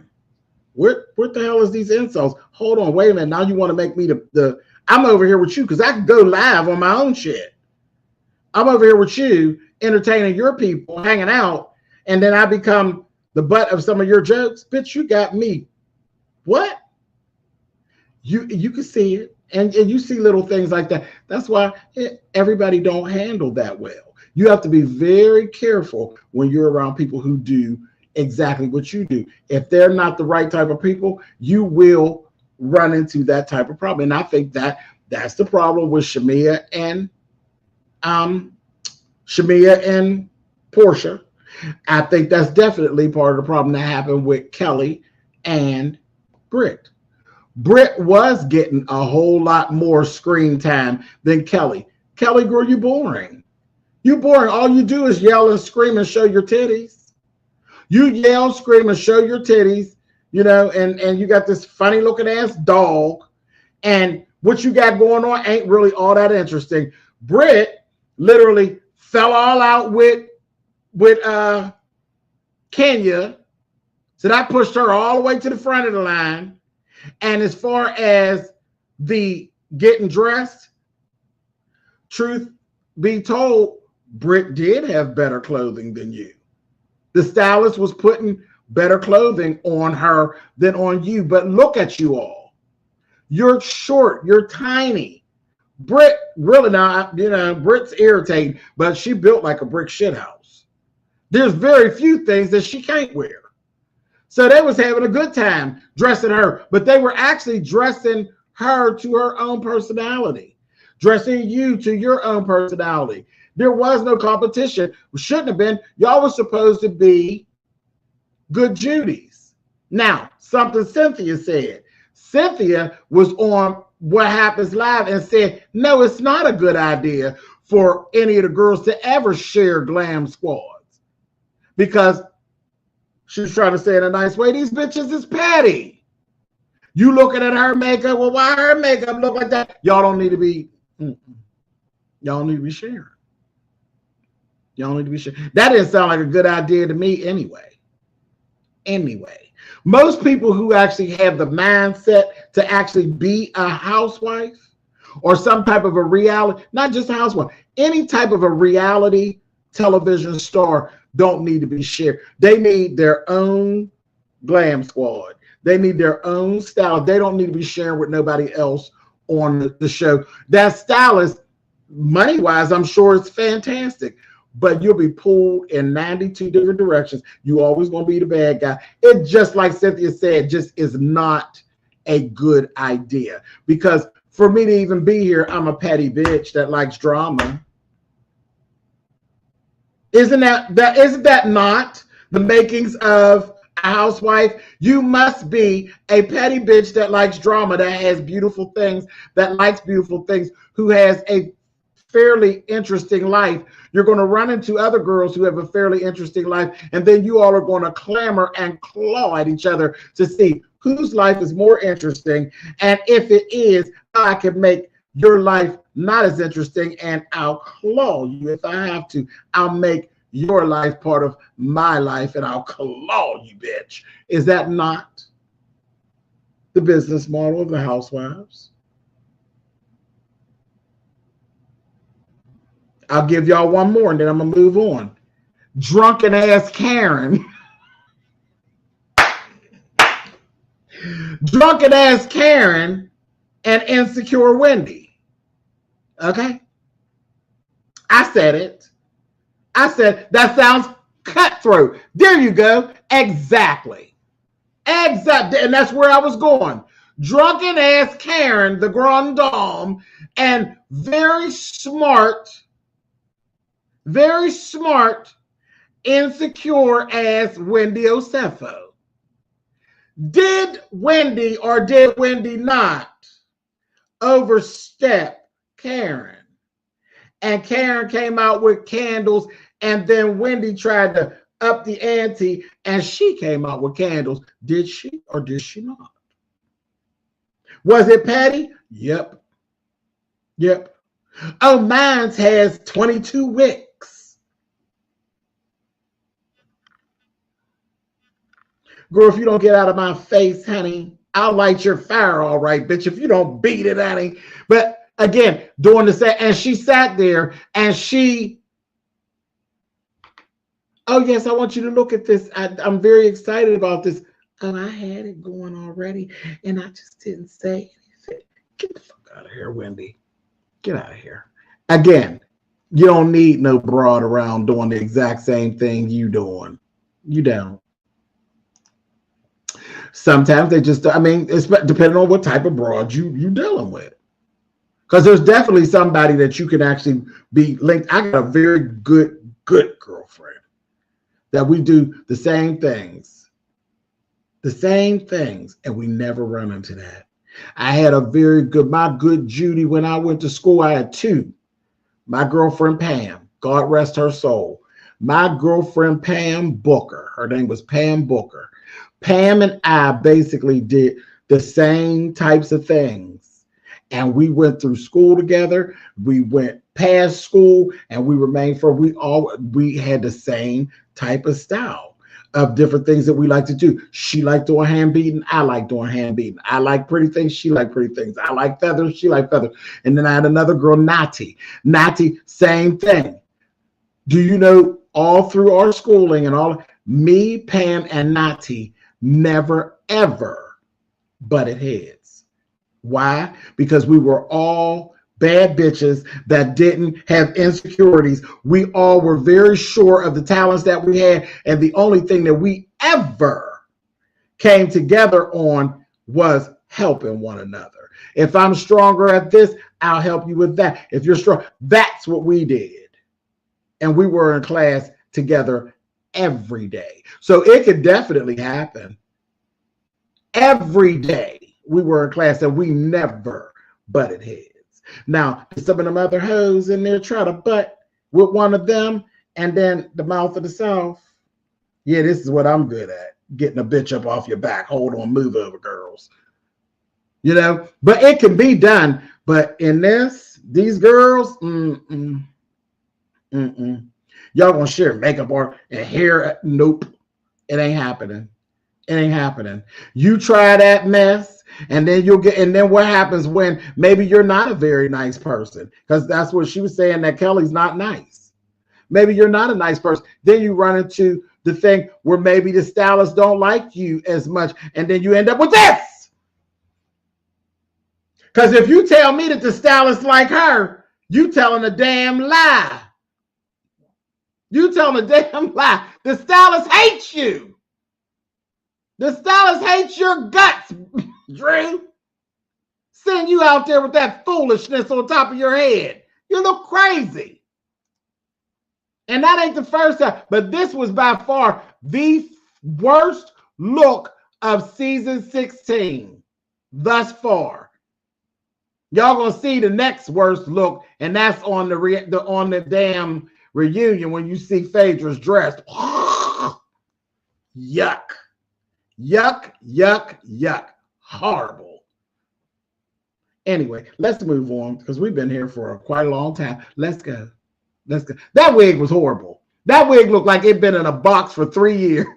What the hell is these insults? Hold on, wait a minute. Now you want to make me the I'm over here with you because I can go live on my own shit. I'm over here with you, entertaining your people, hanging out, and then I become the butt of some of your jokes. Bitch, you got me. What? You can see it, and you see little things like that. That's why everybody don't handle that well. You have to be very careful when you're around people who do exactly what you do. If they're not the right type of people, you will run into that type of problem. And I think that's the problem with Shamia and Portia. I think that's definitely part of the problem that happened with Kelly and Britt. Britt was getting a whole lot more screen time than Kelly. Kelly, girl, you boring. You boring. All you do is yell and scream and show your titties. You yell, scream, and show your titties, you know, and you got this funny looking ass dog, and what you got going on ain't really all that interesting. Britt literally fell all out with Kenya, so that pushed her all the way to the front of the line. And as far as the getting dressed, truth be told, Britt did have better clothing than you. The stylist was putting better clothing on her than on you. But look at you all. You're short. You're tiny. Britt, really now, you know, Britt's irritating, but she built like a brick shithouse. There's very few things that she can't wear. So they was having a good time dressing her, but they were actually dressing her to her own personality, dressing you to your own personality. There was no competition. Shouldn't have been. Y'all were supposed to be good Judies. Now, something Cynthia said. Cynthia was on What Happens Live and said, no, it's not a good idea for any of the girls to ever share glam squads. Because she was trying to say in a nice way, these bitches is petty. You looking at her makeup, well, why her makeup look like that? Y'all don't need to be, y'all need to be sharing. Y'all need to be sharing. That didn't sound like a good idea to me anyway. Most people who actually have the mindset to actually be a housewife or some type of a reality, not just a housewife, any type of a reality television star don't need to be shared. They need their own glam squad. They need their own style. They don't need to be sharing with nobody else on the show. That stylist, money-wise, I'm sure it's fantastic, but you'll be pulled in 92 different directions. You always going to be the bad guy. It just like Cynthia said, just is not a good idea. Because for me to even be here, I'm a petty bitch that likes drama. Isn't that not the makings of a housewife? You must be a petty bitch that likes drama, that has beautiful things, that likes beautiful things, who has a fairly interesting life. You're going to run into other girls who have a fairly interesting life, and then you all are going to clamor and claw at each other to see whose life is more interesting. And if it is, I can make your life not as interesting, and I'll claw you if I have to. I'll make your life part of my life, and I'll claw you, bitch. Is that not the business model of the housewives? I'll give y'all one more, and then I'm going to move on. Drunken ass Karen. Drunken ass Karen and insecure Wendy. Okay? I said it. I said, that sounds cutthroat. There you go. Exactly. Exactly. And that's where I was going. Drunken ass Karen, the grand dame, and very smart, insecure ass Wendy Osefo. Did Wendy or did Wendy not overstep Karen? And Karen came out with candles, and then Wendy tried to up the ante, and she came out with candles. Did she or did she not? Was it petty? Yep. Oh, mine's has 22 wicks. Girl, if you don't get out of my face, honey, I'll light your fire, all right, bitch, if you don't beat it, honey. But again, doing the same, and she sat there and she, oh yes, I want you to look at this. I'm very excited about this. Oh, I had it going already and I just didn't say anything. Get the fuck out of here, Wendy. Get out of here. Again, you don't need no broad around doing the exact same thing you doing. You don't. Sometimes they just, I mean, it's depending on what type of broad you dealing with. Because there's definitely somebody that you can actually be linked. I got a very good girlfriend that we do the same things, and we never run into that. I had a very good, my good Judy, when I went to school, I had two. My girlfriend Pam, God rest her soul. My girlfriend Pam Booker, her name was Pam Booker. Pam and I basically did the same types of things. And we went through school together. We went past school and we remained for, we had the same type of style of different things that we like to do. She liked doing hand beating. I like doing hand beating. I like pretty things. She liked pretty things. I like feathers. She liked feathers. And then I had another girl, Nati. Nati, same thing. Do you know, all through our schooling and all, me, Pam, and Nati never, ever butted heads. Why? Because we were all bad bitches that didn't have insecurities. We all were very sure of the talents that we had. And the only thing that we ever came together on was helping one another. If I'm stronger at this, I'll help you with that. If you're strong, that's what we did. And we were in class together every day. So it could definitely happen. Every day we were in class and we never butted heads. Now, some of them other hoes in there try to butt with one of them, and then the mouth of the South. Yeah, this is what I'm good at. Getting a bitch up off your back. Hold on, move over, girls. You know, but it can be done. But in these girls, y'all gonna share makeup or and hair? Nope, it ain't happening. It ain't happening. You try that mess, and then you'll get. And then what happens when maybe you're not a very nice person? Because that's what she was saying, that Kelly's not nice. Maybe you're not a nice person. Then you run into the thing where maybe the stylists don't like you as much, and then you end up with this. Because if you tell me that the stylist like her, you telling a damn lie. You telling a damn lie. The stylist hates you. The stylist hates your guts, Drew. Send you out there with that foolishness on top of your head. You look crazy. And that ain't the first time, but this was by far the worst look of season 16 thus far. Y'all gonna see the next worst look, and that's on the damn reunion when you see Phaedra's dress. Yuck. Yuck, yuck, yuck. Horrible. Anyway, let's move on because we've been here for quite a long time. Let's go. Let's go. That wig was horrible. That wig looked like it'd been in a box for 3 years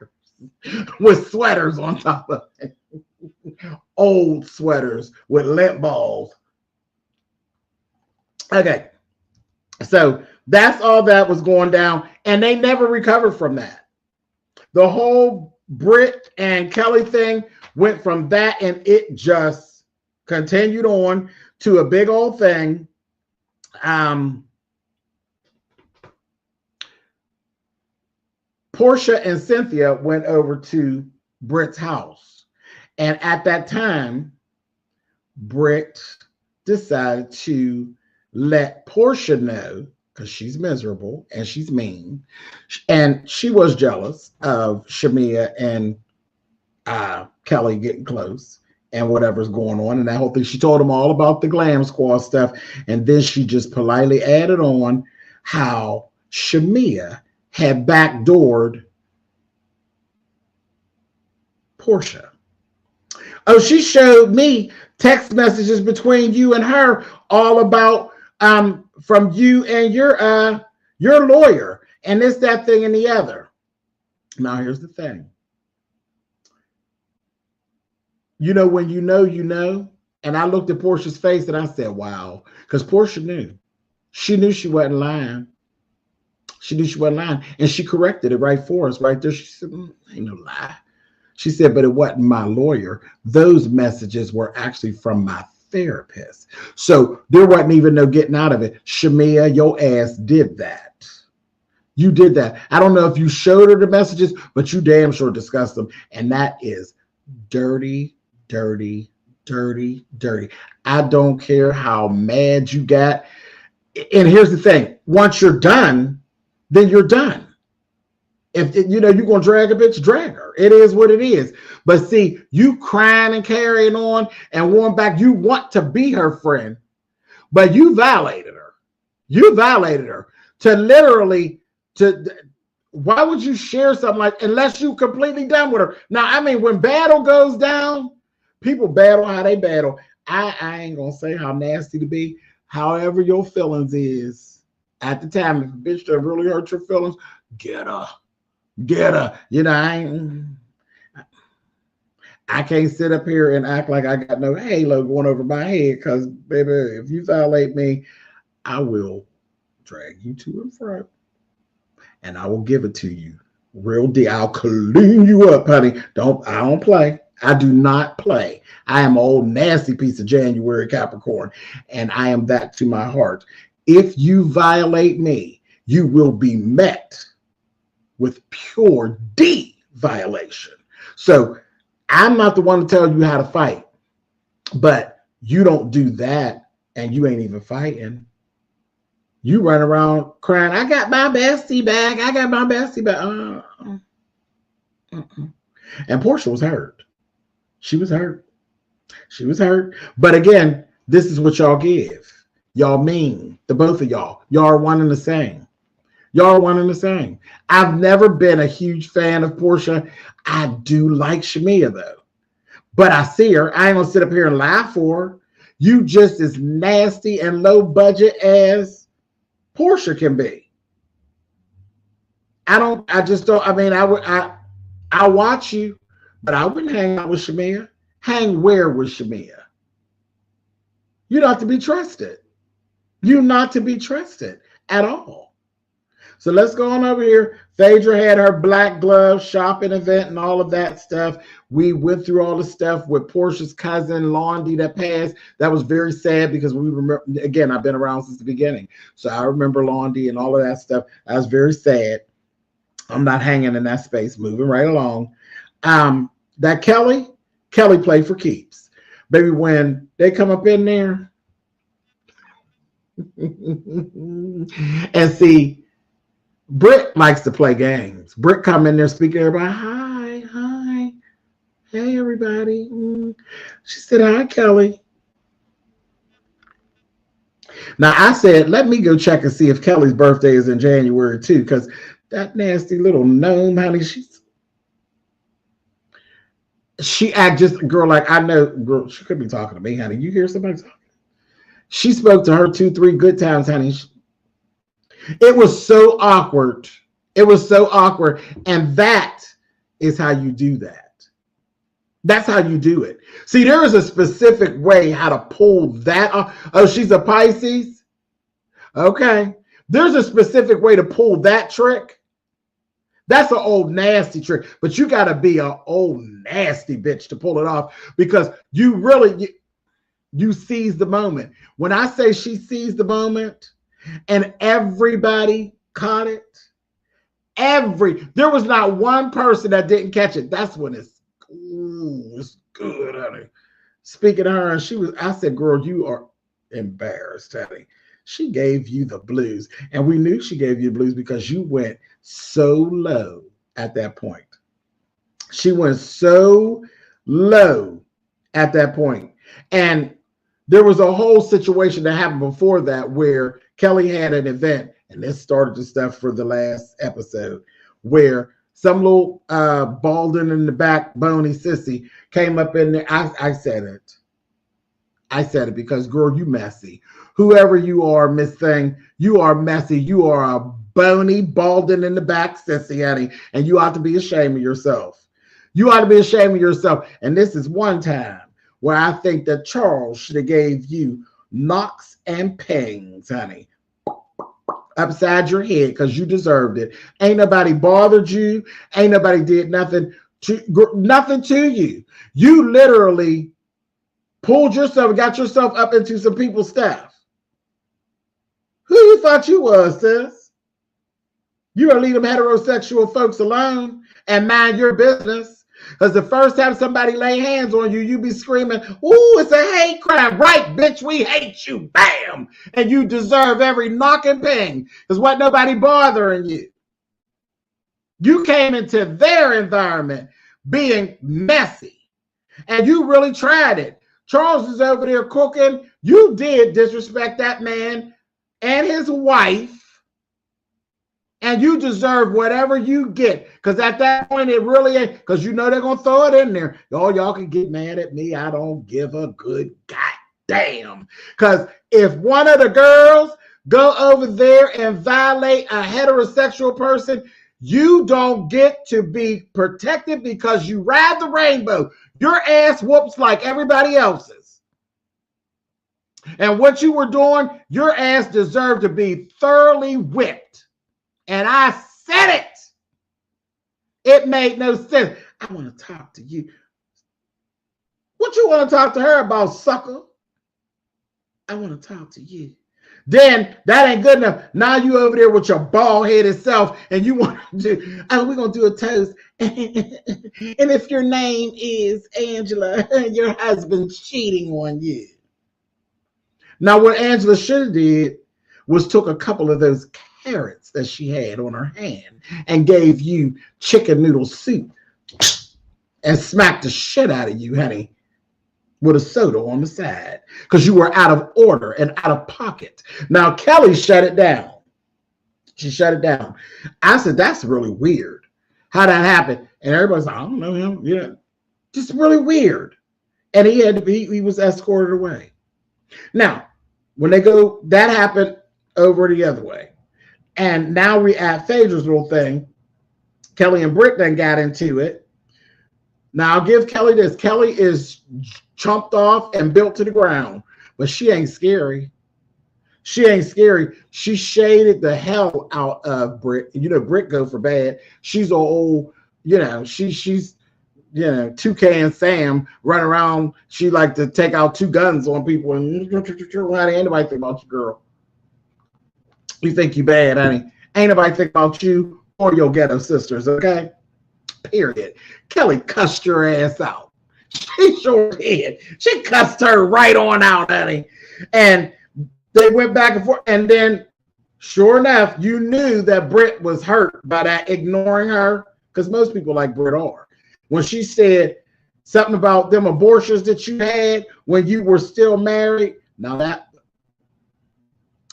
with sweaters on top of it. Old sweaters with lint balls. Okay. So that's all that was going down, and they never recovered from that. The whole Britt and Kelly thing Went from that, and it just continued on to a big old thing. Portia and Cynthia went over to Britt's house. And at that time, Britt decided to let Portia know, because she's miserable and she's mean. And she was jealous of Shamia and Kelly getting close and whatever's going on. And that whole thing, she told them all about the Glam Squad stuff. And then she just politely added on how Shamia had backdoored Portia. Oh, she showed me text messages between you and her all about from you and your lawyer and this, that, thing, and the other. Now here's the thing. You know, when you know, and I looked at Portia's face and I said, wow, because Portia knew. She knew she wasn't lying. She knew she wasn't lying, and she corrected it right for us right there. She said, ain't no lie. She said, but it wasn't my lawyer. Those messages were actually from my therapist. So there wasn't even no getting out of it. Shamia, your ass did that. You did that. I don't know if you showed her the messages, but you damn sure discussed them. And that is dirty, dirty, dirty, dirty. I don't care how mad you got. And here's the thing. Once you're done, then you're done. If you know you're gonna drag a bitch, drag her. It is what it is. But see, you crying and carrying on and going back, you want to be her friend, but you violated her. You violated her to literally why would you share something like, unless you completely done with her? Now, I mean, when battle goes down, people battle how they battle. I ain't gonna say how nasty to be. However your feelings is at the time, if a bitch that really hurt your feelings, get her. Get her. You know, I can't sit up here and act like I got no halo going over my head, because, baby, if you violate me, I will drag you to and fro, and I will give it to you real deal. I'll clean you up, honey. I don't play. I do not play. I am an old nasty piece of January Capricorn, and I am that to my heart. If you violate me, you will be met with pure D violation. So I'm not the one to tell you how to fight, but you don't do that and you ain't even fighting. You run around crying, I got my bestie back. I got my bestie back. And Portia was hurt. She was hurt. She was hurt. But again, this is what y'all give. Y'all mean, the both of y'all. Y'all are one and the same. Y'all are one and the same. I've never been a huge fan of Portia. I do like Shamia, though. But I see her. I ain't going to sit up here and laugh for her. You just as nasty and low budget as Portia can be. I watch you, but I wouldn't hang out with Shamia. Hang where with Shamia? You're not to be trusted. You're not to be trusted at all. So let's go on over here. Phaedra had her black glove shopping event and all of that stuff. We went through all the stuff with Portia's cousin, Londi, that passed. That was very sad because we remember, again, I've been around since the beginning. So I remember Londi and all of that stuff. I was very sad. I'm not hanging in that space, moving right along. That Kelly played for keeps. Baby, when they come up in there and see, Britt likes to play games. Britt come in there speaking to everybody. Hi. Hey, everybody. She said, hi, Kelly. Now, I said, let me go check and see if Kelly's birthday is in January, too, because that nasty little gnome, honey, she act just a girl like, I know, girl, she could be talking to me, honey. You hear somebody talking? She spoke to her 2-3 good times, honey. It was so awkward. It was so awkward. And that is how you do that. That's how you do it. See, there is a specific way how to pull that off. Oh, she's a Pisces? Okay. There's a specific way to pull that trick That's an old nasty trick, but you got to be an old nasty bitch to pull it off because you really, you seize the moment. When I say she seized the moment and everybody caught it, there was not one person that didn't catch it. That's when it's good, honey. Speaking of her, I said, girl, you are embarrassed, honey. She gave you the blues. And we knew she gave you the blues because you went so low at that point. She went so low at that point. And there was a whole situation that happened before that where Kelly had an event, and this started the stuff for the last episode, where some little balding in the back, bony sissy came up in there. I said it. I said it because, girl, you messy. Whoever you are, Miss Thing, you are messy. You are a bony, balding in the back sissy, honey, and you ought to be ashamed of yourself. You ought to be ashamed of yourself. And this is one time where I think that Charles should have gave you knocks and pangs, honey, upside your head because you deserved it. Ain't nobody bothered you. Ain't nobody did nothing to you. You literally pulled yourself, got yourself up into some people's stuff. Who you thought you was, sis? You gonna leave them heterosexual folks alone and mind your business. Because the first time somebody lay hands on you, you be screaming, ooh, it's a hate crime. Right, bitch, we hate you. Bam. And you deserve every knock and ping. Because wasn't nobody bothering you. You came into their environment being messy. And you really tried it. Charles is over there cooking. You did disrespect that man and his wife, and you deserve whatever you get. Because at that point, it really ain't, because you know they're going to throw it in there. Oh, y'all can get mad at me. I don't give a good goddamn. Because if one of the girls go over there and violate a heterosexual person, you don't get to be protected because you ride the rainbow. Your ass whoops like everybody else's. And what you were doing, your ass deserved to be thoroughly whipped. And I said it. It made no sense. I want to talk to you. What you want to talk to her about, sucker? I want to talk to you. Then that ain't good enough. Now you over there with your bald-headed self and you want to do, oh, we're going to do a toast. And if your name is Angela, your husband's cheating on you. Now, what Angela should have did was took a couple of those carrots that she had on her hand and gave you chicken noodle soup and smacked the shit out of you, honey, with a soda on the side because you were out of order and out of pocket. Now, Kelly shut it down. She shut it down. I said, that's really weird. How that happened? And everybody's like, I don't know him. Yeah, just really weird. And he had to be, he was escorted away. Now, when they go, that happened over the other way. And now we at Phaedra's little thing. Kelly and Britt then got into it. Now, I'll give Kelly this. Kelly is chumped off and built to the ground, but she ain't scary. She ain't scary. She shaded the hell out of Britt. You know, Britt go for bad. She's old, you know, she's you know, Toucan Sam run around. She like to take out two guns on people and how ain't nobody think about you, girl. You think you bad, honey. Ain't nobody think about you or your ghetto sisters, okay? Period. Kelly cussed your ass out. She sure did. She cussed her right on out, honey. And they went back and forth. And then, sure enough, you knew that Britt was hurt by that ignoring her, because most people like Britt are. When she said something about them abortions that you had when you were still married, now that,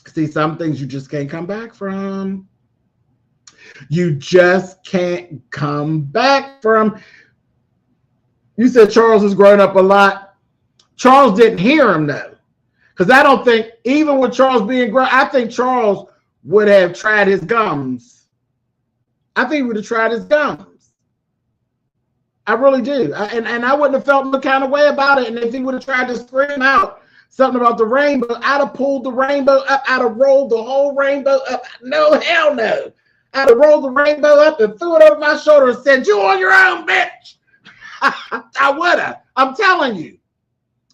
see, some things you just can't come back from. You just can't come back from. You said Charles has grown up a lot. Charles didn't hear him though. Because I don't think, even with Charles being grown, I think Charles would have tried his gums. I think he would have tried his gums. I really do. And I wouldn't have felt no kind of way about it. And if he would have tried to scream out something about the rainbow, I'd have pulled the rainbow up. I'd have rolled the whole rainbow up. No, hell no. I'd have rolled the rainbow up and threw it over my shoulder and said, "You on your own, bitch." I would have. I'm telling you.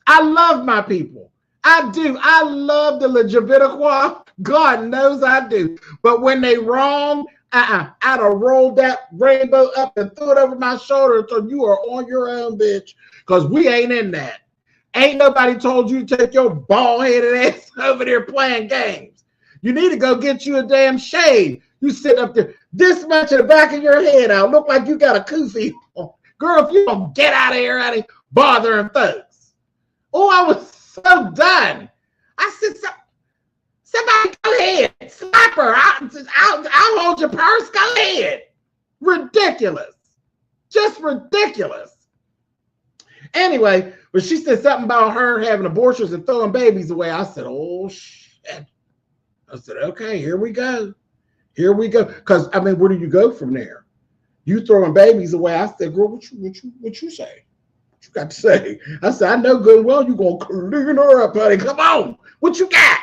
I love my people. I do. I love the Lejavitiqua. God knows I do. But when they wrong, I'd have rolled that rainbow up and threw it over my shoulder and said, "You are on your own, bitch." Because we ain't in that. Ain't nobody told you to take your bald-headed ass over there playing games. You need to go get you a damn shave. You sit up there, this much in the back of your head out. Look like you got a kufi. Girl, if you don't get out of here, out of bothering folks. Oh, I was so done. I said, somebody go ahead. Slap her. I'll hold your purse. Go ahead. Ridiculous. Just ridiculous. Anyway, but she said something about her having abortions and throwing babies away. I said, oh, shit. I said, okay, here we go. Here we go. Because, I mean, where do you go from there? You throwing babies away. I said, girl, what you say? What you got to say? I said, I know good and well you're going to clean her up, honey. Come on. What you got?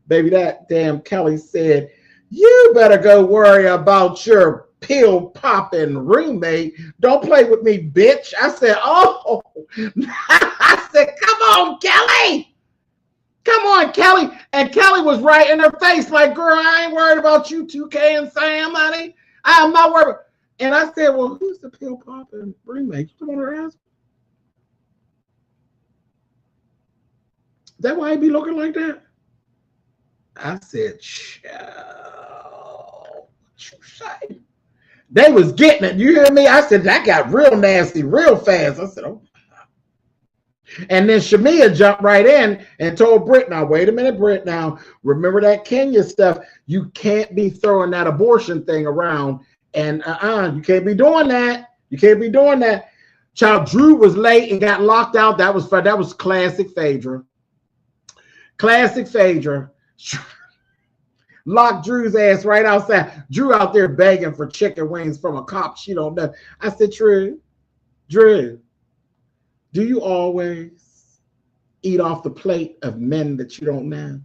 Baby, that damn Kelly said, you better go worry about your pill popping roommate. Don't play with me, bitch. I said, oh. I said, come on, Kelly. Come on, Kelly. And Kelly was right in her face like, girl, I ain't worried about you, 2K and Sam, honey. I'm not worried. And I said, well, who's the pill popping roommate? You want her ass? Is that why he be looking like that? I said, child, what you say? They was getting it. You hear me? I said, that got real nasty real fast. I said, oh. And then Shamia jumped right in and told Britt, now, wait a minute, Britt, now, remember that Kenya stuff. You can't be throwing that abortion thing around. And you can't be doing that. You can't be doing that. Child, Drew was late and got locked out. That was classic Phaedra. Classic Phaedra. Locked Drew's ass right outside. Drew out there begging for chicken wings from a cop she don't know. I said, Drew, do you always eat off the plate of men that you don't know?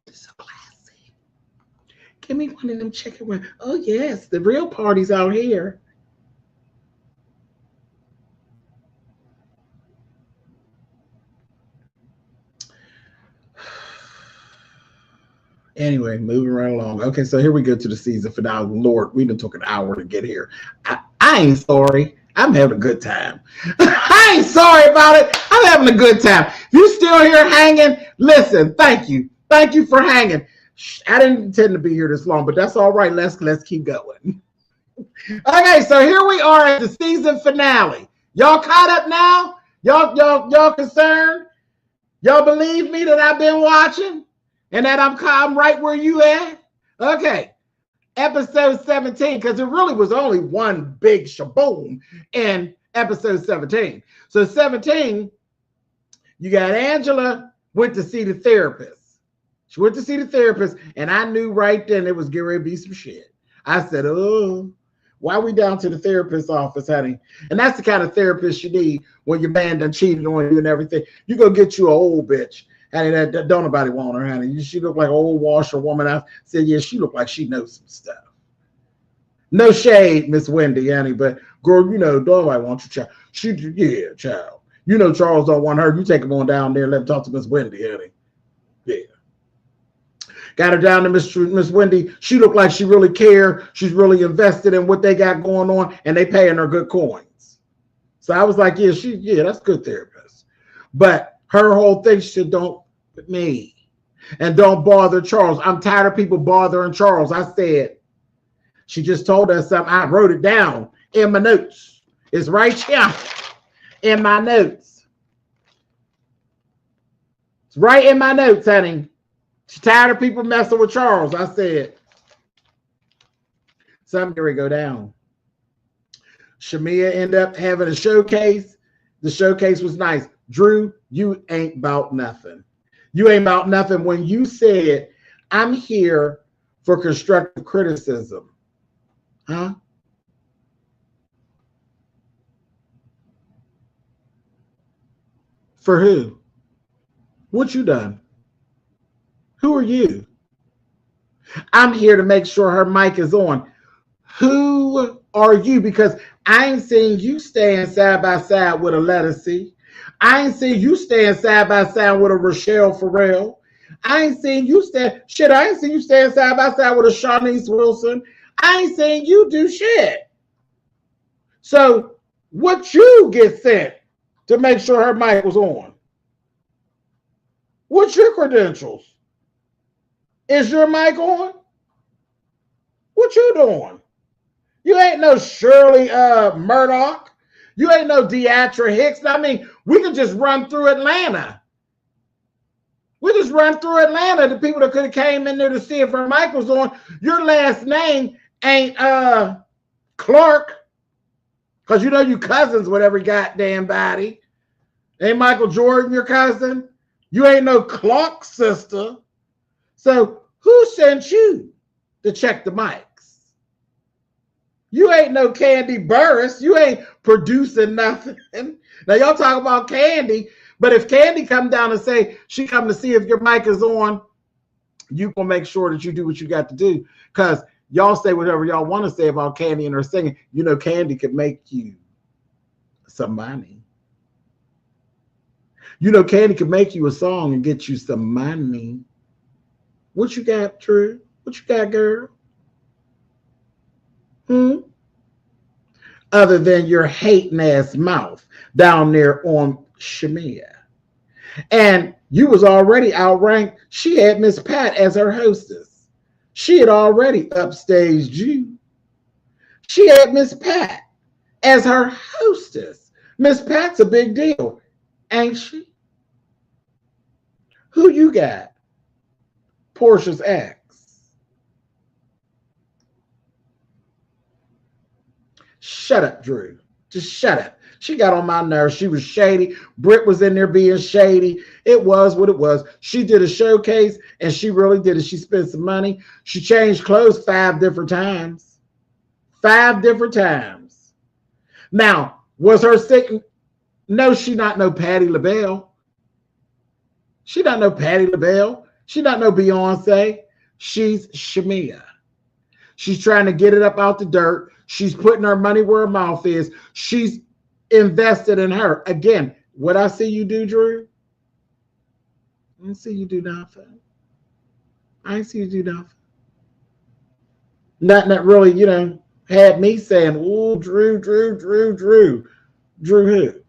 It's so classy. Give me one of them chicken wings. Oh, yes, the real party's out here. Anyway, moving right along. Okay, so here we go to the season finale. Lord, we done took an hour to get here. I ain't sorry. I'm having a good time. I ain't sorry about it. I'm having a good time. If you still here hanging, listen, thank you. Thank you for hanging. I didn't intend to be here this long, but that's all right. Let's keep going. Okay, so here we are at the season finale. Y'all caught up now? Y'all concerned? Y'all believe me that I've been watching? And that I'm right where you at? Okay. Episode 17, because it really was only one big shaboom in episode 17. So 17, you got Angela went to see the therapist. She went to see the therapist, and I knew right then it was getting ready to be some shit. I said, oh, why are we down to the therapist's office, honey? And that's the kind of therapist you need when your man done cheated on you and everything. You go get you an old bitch. Honey, that don't nobody want her, honey. She look like an old washerwoman. I said, yeah, she look like she knows some stuff. No shade, Miss Wendy, honey, but girl, you know, don't nobody want your child. Yeah, child. You know Charles don't want her. You take him on down there and let him talk to Miss Wendy, honey. Yeah. Got her down to Miss Wendy. She looked like she really cared. She's really invested in what they got going on, and they paying her good coins. So I was like, yeah, that's good therapist. But her whole thing, she said, don't with me. And don't bother Charles. I'm tired of people bothering Charles. I said, she just told us something. I wrote it down in my notes. It's right here in my notes. It's right in my notes, honey. She's tired of people messing with Charles. I said, something here we go down. Shamia ended up having a showcase. The showcase was nice. Drew, you ain't about nothing. You ain't about nothing when you said, I'm here for constructive criticism. Huh? For who? What you done? Who are you? I'm here to make sure her mic is on. Who are you? Because I ain't seen you stand side by side with a letter C. I ain't seen you stand side by side with a Rochelle Farrell. I ain't seen you stand, shit, I ain't seen you stand side by side with a Shawnice Wilson. I ain't seen you do shit. So what you get sent to make sure her mic was on? What's your credentials? Is your mic on? What you doing? You ain't no Shirley Murdoch. You ain't no Deatra Hicks. I mean, we could just run through Atlanta. We just run through Atlanta. The people that could have came in there to see if her mic was on. Your last name ain't Clark, because you know you cousins with every goddamn body. Ain't Michael Jordan your cousin? You ain't no Clark sister. So who sent you to check the mics? You ain't no Candy Burris. You ain't producing nothing. Now y'all talk about Candy, but if Candy come down and say she come to see if your mic is on, you gonna make sure that you do what you got to do. Because y'all say whatever y'all want to say about Candy and her singing. You know Candy could make you some money. You know Candy could make you a song and get you some money. What you got, Drew? What you got, girl? Other than your hating ass mouth down there on Shamia. And you was already outranked. She had Miss Pat as her hostess. She had already upstaged you. She had Miss Pat as her hostess. Miss Pat's a big deal, ain't she? Who you got? Portia's ex. Shut up, Drew. Just shut up. She got on my nerves. She was shady. Britt was in there being shady. It was what it was. She did a showcase, and she really did it. She spent some money. She changed clothes 5 different times. 5 different times. Now, was her sick? No, she not no Patti LaBelle. She not no Patti LaBelle. She not no Beyonce. She's Shamia. She's trying to get it up out the dirt. She's putting her money where her mouth is. She's invested in her. Again, what I see you do, Drew, I didn't see you do nothing. I didn't see you do nothing. Nothing that really, you know, had me saying, "Ooh, Drew. Drew who?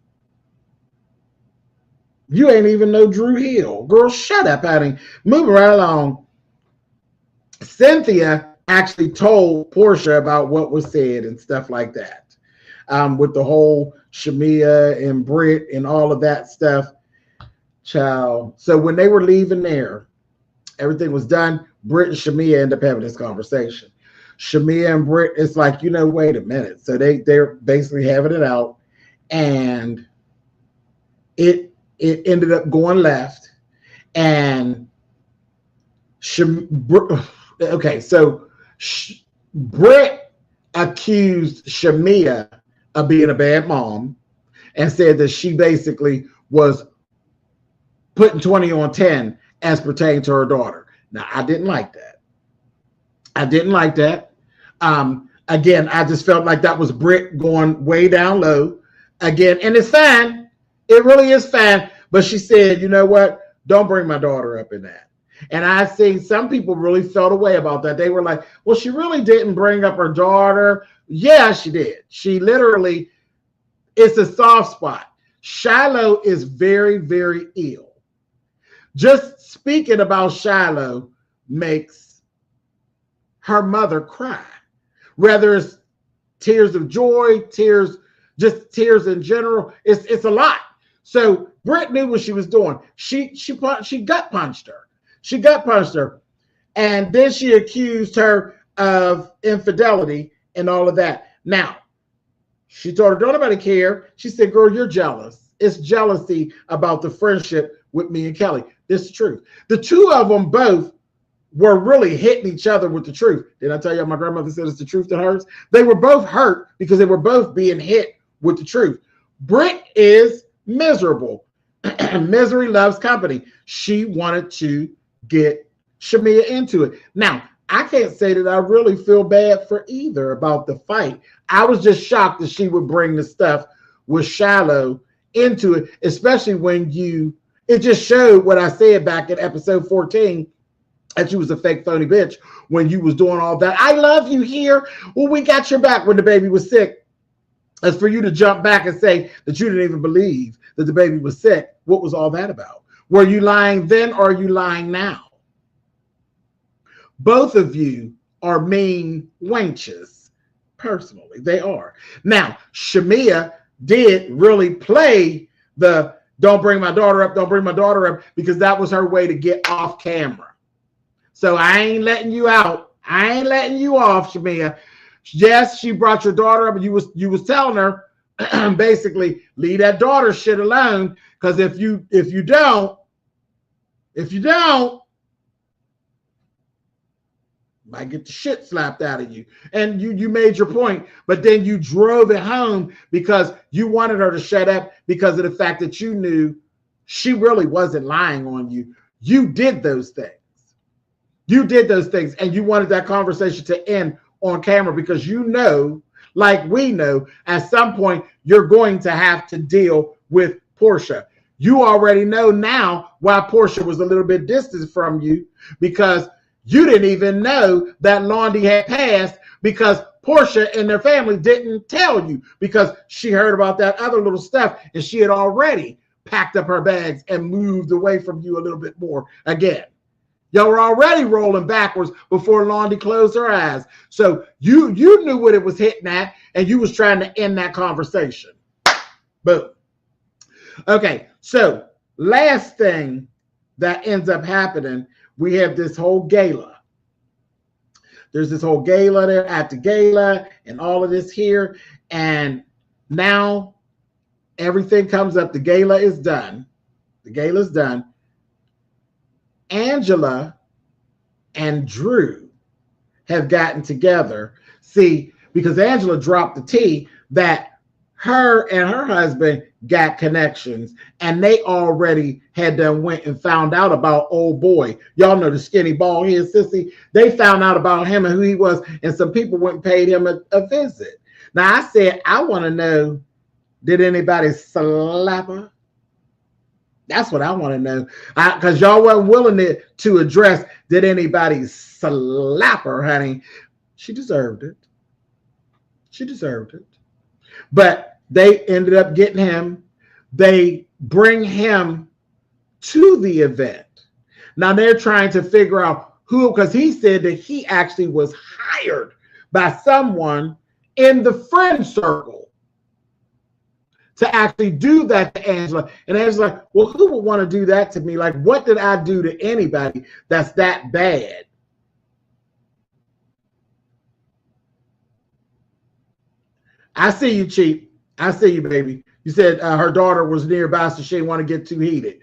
You ain't even know Drew Hill. Girl, shut up, Patty. Moving right along. Cynthia actually told Portia about what was said and stuff like that. With the whole Shamia and Britt and all of that stuff. Child. So when they were leaving there, everything was done. Britt and Shamia end up having this conversation. Shamia and Britt, it's like, you know, wait a minute. So they're basically having it out. And it ended up going left. And okay, so Britt accused Shamia of being a bad mom and said that she basically was putting 20 on 10 as pertained to her daughter. Now, I didn't like that. I didn't like that. Again, I just felt like that was Britt going way down low. Again, and it's fine. It really is fine. But she said, you know what? Don't bring my daughter up in that. And I've seen some people really felt away about that. They were like, well, she really didn't bring up her daughter. Yeah, she did. She literally, it's a soft spot. Shiloh is very, very ill. Just speaking about Shiloh makes her mother cry. Whether it's tears of joy, tears, just tears in general, it's a lot. So Britt knew what she was doing. She gut punched her. She gut punched her. And then she accused her of infidelity and all of that. Now, she told her, don't nobody care. She said, girl, you're jealous. It's jealousy about the friendship with me and Kelly. This is the truth. The two of them both were really hitting each other with the truth. Did I tell you my grandmother said it's the truth that hurts? They were both hurt because they were both being hit with the truth. Britt is miserable. Misery loves company. She wanted to get Shamia into it. Now, I can't say that I really feel bad for either about the fight. I was just shocked that she would bring the stuff with Shallow into it, especially when it just showed what I said back in episode 14, that you was a fake phony bitch when you was doing all that. I love you here. Well, we got your back when the baby was sick. As for you to jump back and say that you didn't even believe that the baby was sick, what was all that about? Were you lying then or are you lying now? Both of you are mean wenches, personally. They are. Now, Shamia did really play the don't bring my daughter up, don't bring my daughter up, because that was her way to get off camera. So I ain't letting you out. I ain't letting you off, Shamia. Yes, she brought your daughter up, and you was telling her basically leave that daughter shit alone, because if you don't, might get the shit slapped out of you. And you made your point, but then you drove it home because you wanted her to shut up because of the fact that you knew she really wasn't lying on you. You did those things. You did those things, and you wanted that conversation to end on camera because you know, like we know, at some point you're going to have to deal with Portia. You already know now why Portia was a little bit distant from you, because you didn't even know that Londi had passed because Portia and their family didn't tell you, because she heard about that other little stuff and she had already packed up her bags and moved away from you a little bit more again. Y'all were already rolling backwards before Londi closed her eyes. So you knew what it was hitting at, and you was trying to end that conversation. Boom. Okay, so last thing that ends up happening, we have this whole gala. There's this whole gala there at the gala and all of this here. And now everything comes up. The gala is done. The gala is done. Angela and Drew have gotten together. See, because Angela dropped the tea that her and her husband got connections, and they already had done went and found out about old boy. Y'all know the skinny bald head sissy. They found out about him and who he was, and some people went and paid him a visit. Now I said, I want to know, did anybody slap her? That's what I want to know, because y'all weren't willing to address, did anybody slap her, honey? She deserved it. She deserved it. But they ended up getting him. They bring him to the event. Now they're trying to figure out who, because he said that he actually was hired by someone in the friend circle to actually do that to Angela. And Angela's like, well, who would want to do that to me? Like, what did I do to anybody that's that bad? I see you, Cheap. I see you, baby. You said her daughter was nearby, so she didn't want to get too heated.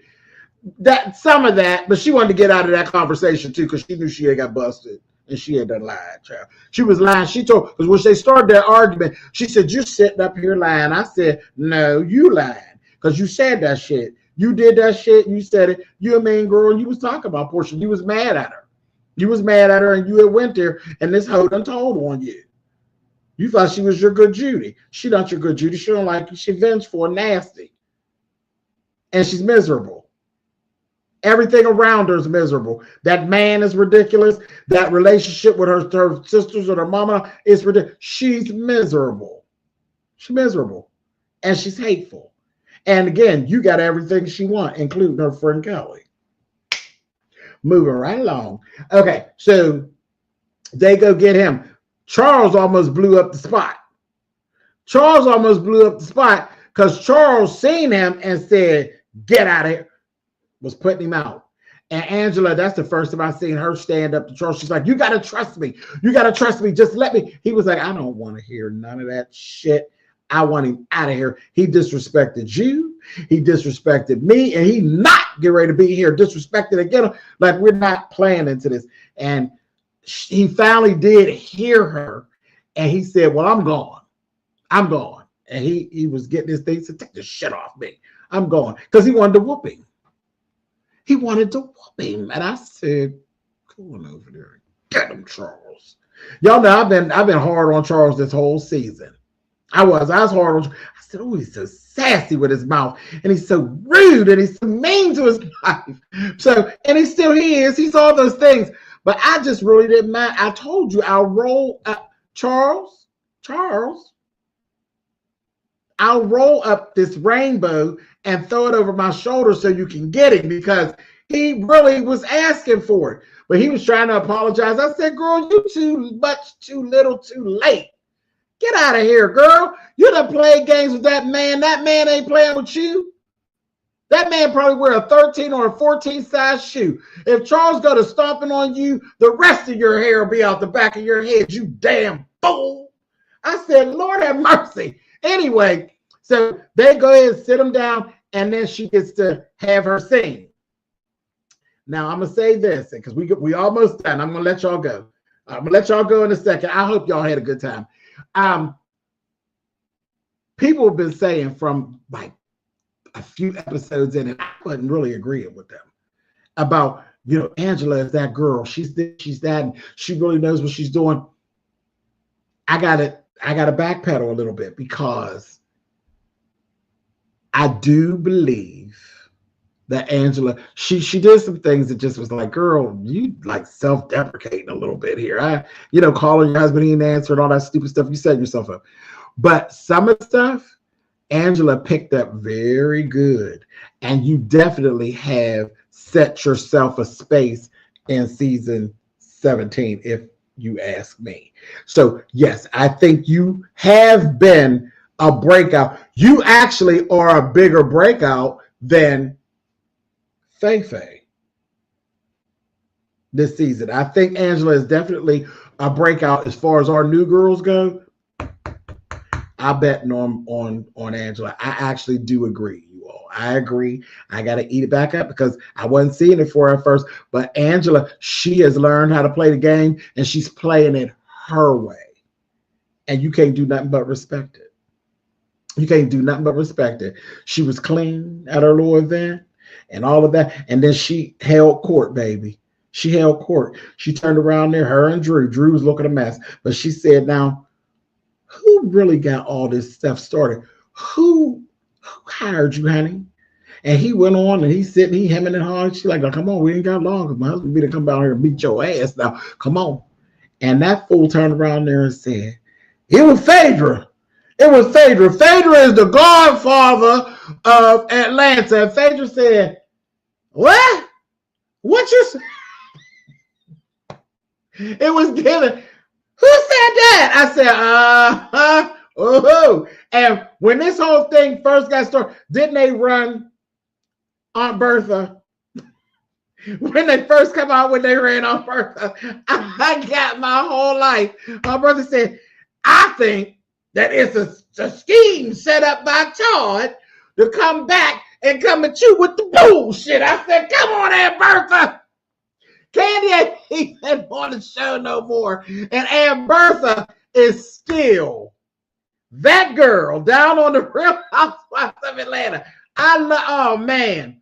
That some of that, but she wanted to get out of that conversation too, because she knew she had got busted and she had done lied, child. She was lying. She told, because when they started that argument, she said, "You're sitting up here lying." I said, "No, you lying, because you said that shit. You did that shit. You said it. You a mean girl. And you was talking about Portia. You was mad at her. You was mad at her, and you had went there, and this hoe done told on you. You thought she was your good Judy. She not your good Judy. She don't like you. She vengeful and nasty. And she's miserable. Everything around her is miserable. That man is ridiculous. That relationship with her sisters or her mama is ridiculous. She's miserable. She's miserable. And she's hateful. And again, you got everything she wants, including her friend Kelly. Moving right along. Okay, so they go get him. Charles almost blew up the spot. Charles almost blew up the spot because Charles seen him and said, "Get out of here," was putting him out. And Angela, that's the first time I seen her stand up to Charles. She's like, "You got to trust me. You got to trust me. Just let me." He was like, "I don't want to hear none of that shit. I want him out of here. He disrespected you. He disrespected me. And he not get ready to be here disrespected again. Like, we're not playing into this." And he finally did hear her, and he said, "Well, I'm gone. I'm gone." And he was getting his thing, said, "Take the shit off me. I'm gone." Because he wanted to whoop him. He wanted to whoop him. And I said, "Go on over there. Get him, Charles. Y'all know I've been hard on Charles this whole season. I was hard on. I said, oh, he's so sassy with his mouth, and he's so rude, and he's so mean to his wife. So, and he is. He's all those things. But I just really didn't mind. I told you I'll roll up Charles. I'll roll up this rainbow and throw it over my shoulder so you can get it, because he really was asking for it. But he was trying to apologize. I said, girl, you too much, too little, too late. Get out of here, girl. You done played games with that man. That man ain't playing with you. That man probably wear a 13 or a 14 size shoe. If Charles go to stomping on you, the rest of your hair will be out the back of your head, you damn fool. I said, Lord have mercy. Anyway, so they go ahead and sit him down, and then she gets to have her scene. Now, I'm going to say this, because we almost done. I'm going to let y'all go. I'm going to let y'all go in a second. I hope y'all had a good time. People have been saying from like a few episodes in, and I wasn't really agreeing with them about, Angela is that girl. She's this, she's that, and she really knows what she's doing. I got to backpedal a little bit, because I do believe that Angela, she did some things that just was like, girl, you like self-deprecating a little bit here. Calling your husband, he didn't answer, and all that stupid stuff. You set yourself up. But some of the stuff Angela picked up very good, and you definitely have set yourself a space in season 17, if you ask me. So yes, I think you have been a breakout. You actually are a bigger breakout than Faye this season. I think Angela is definitely a breakout as far as our new girls go. I'm betting on Angela. I actually do agree, you all. I agree. I got to eat it back up, because I wasn't seeing it for her at first. But Angela, she has learned how to play the game, and she's playing it her way. And you can't do nothing but respect it. You can't do nothing but respect it. She was clean at her little event and all of that. And then she held court, baby. She held court. She turned around there, her and Drew. Drew was looking a mess. But she said, now, who really got all this stuff started? Who hired you, honey? And he went on, and he's sitting, he hemming and hawing. She's like, come on, we ain't got long, because my husband be to come down here and beat your ass now. Come on. And that fool turned around there and said, it was Phaedra. It was Phaedra. Phaedra is the godfather of Atlanta. And Phaedra said, what? What you say? It was given. Who said that? I said, oh. And when this whole thing first got started, didn't they run Aunt Bertha? When they first come out, when they ran Aunt Bertha, I got my whole life. Aunt Bertha said, I think that it's a scheme set up by Todd to come back and come at you with the bullshit. I said, come on, Aunt Bertha. Candy ain't even on the show no more. And Aunt Bertha is still that girl down on the Real Housewives of Atlanta. Oh man.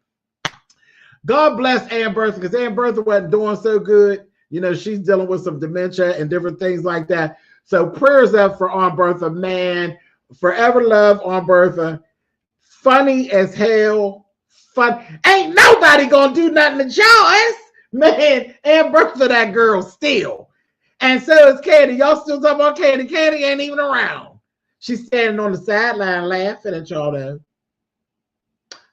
God bless Aunt Bertha, because Aunt Bertha wasn't doing so good. She's dealing with some dementia and different things like that. So prayers up for Aunt Bertha, man. Forever love Aunt Bertha. Funny as hell. Fun. Ain't nobody gonna do nothing to Joyce. Man, Aunt Bertha, that girl still. And so is Candy. Y'all still talking about Candy. Candy ain't even around. She's standing on the sideline laughing at y'all though.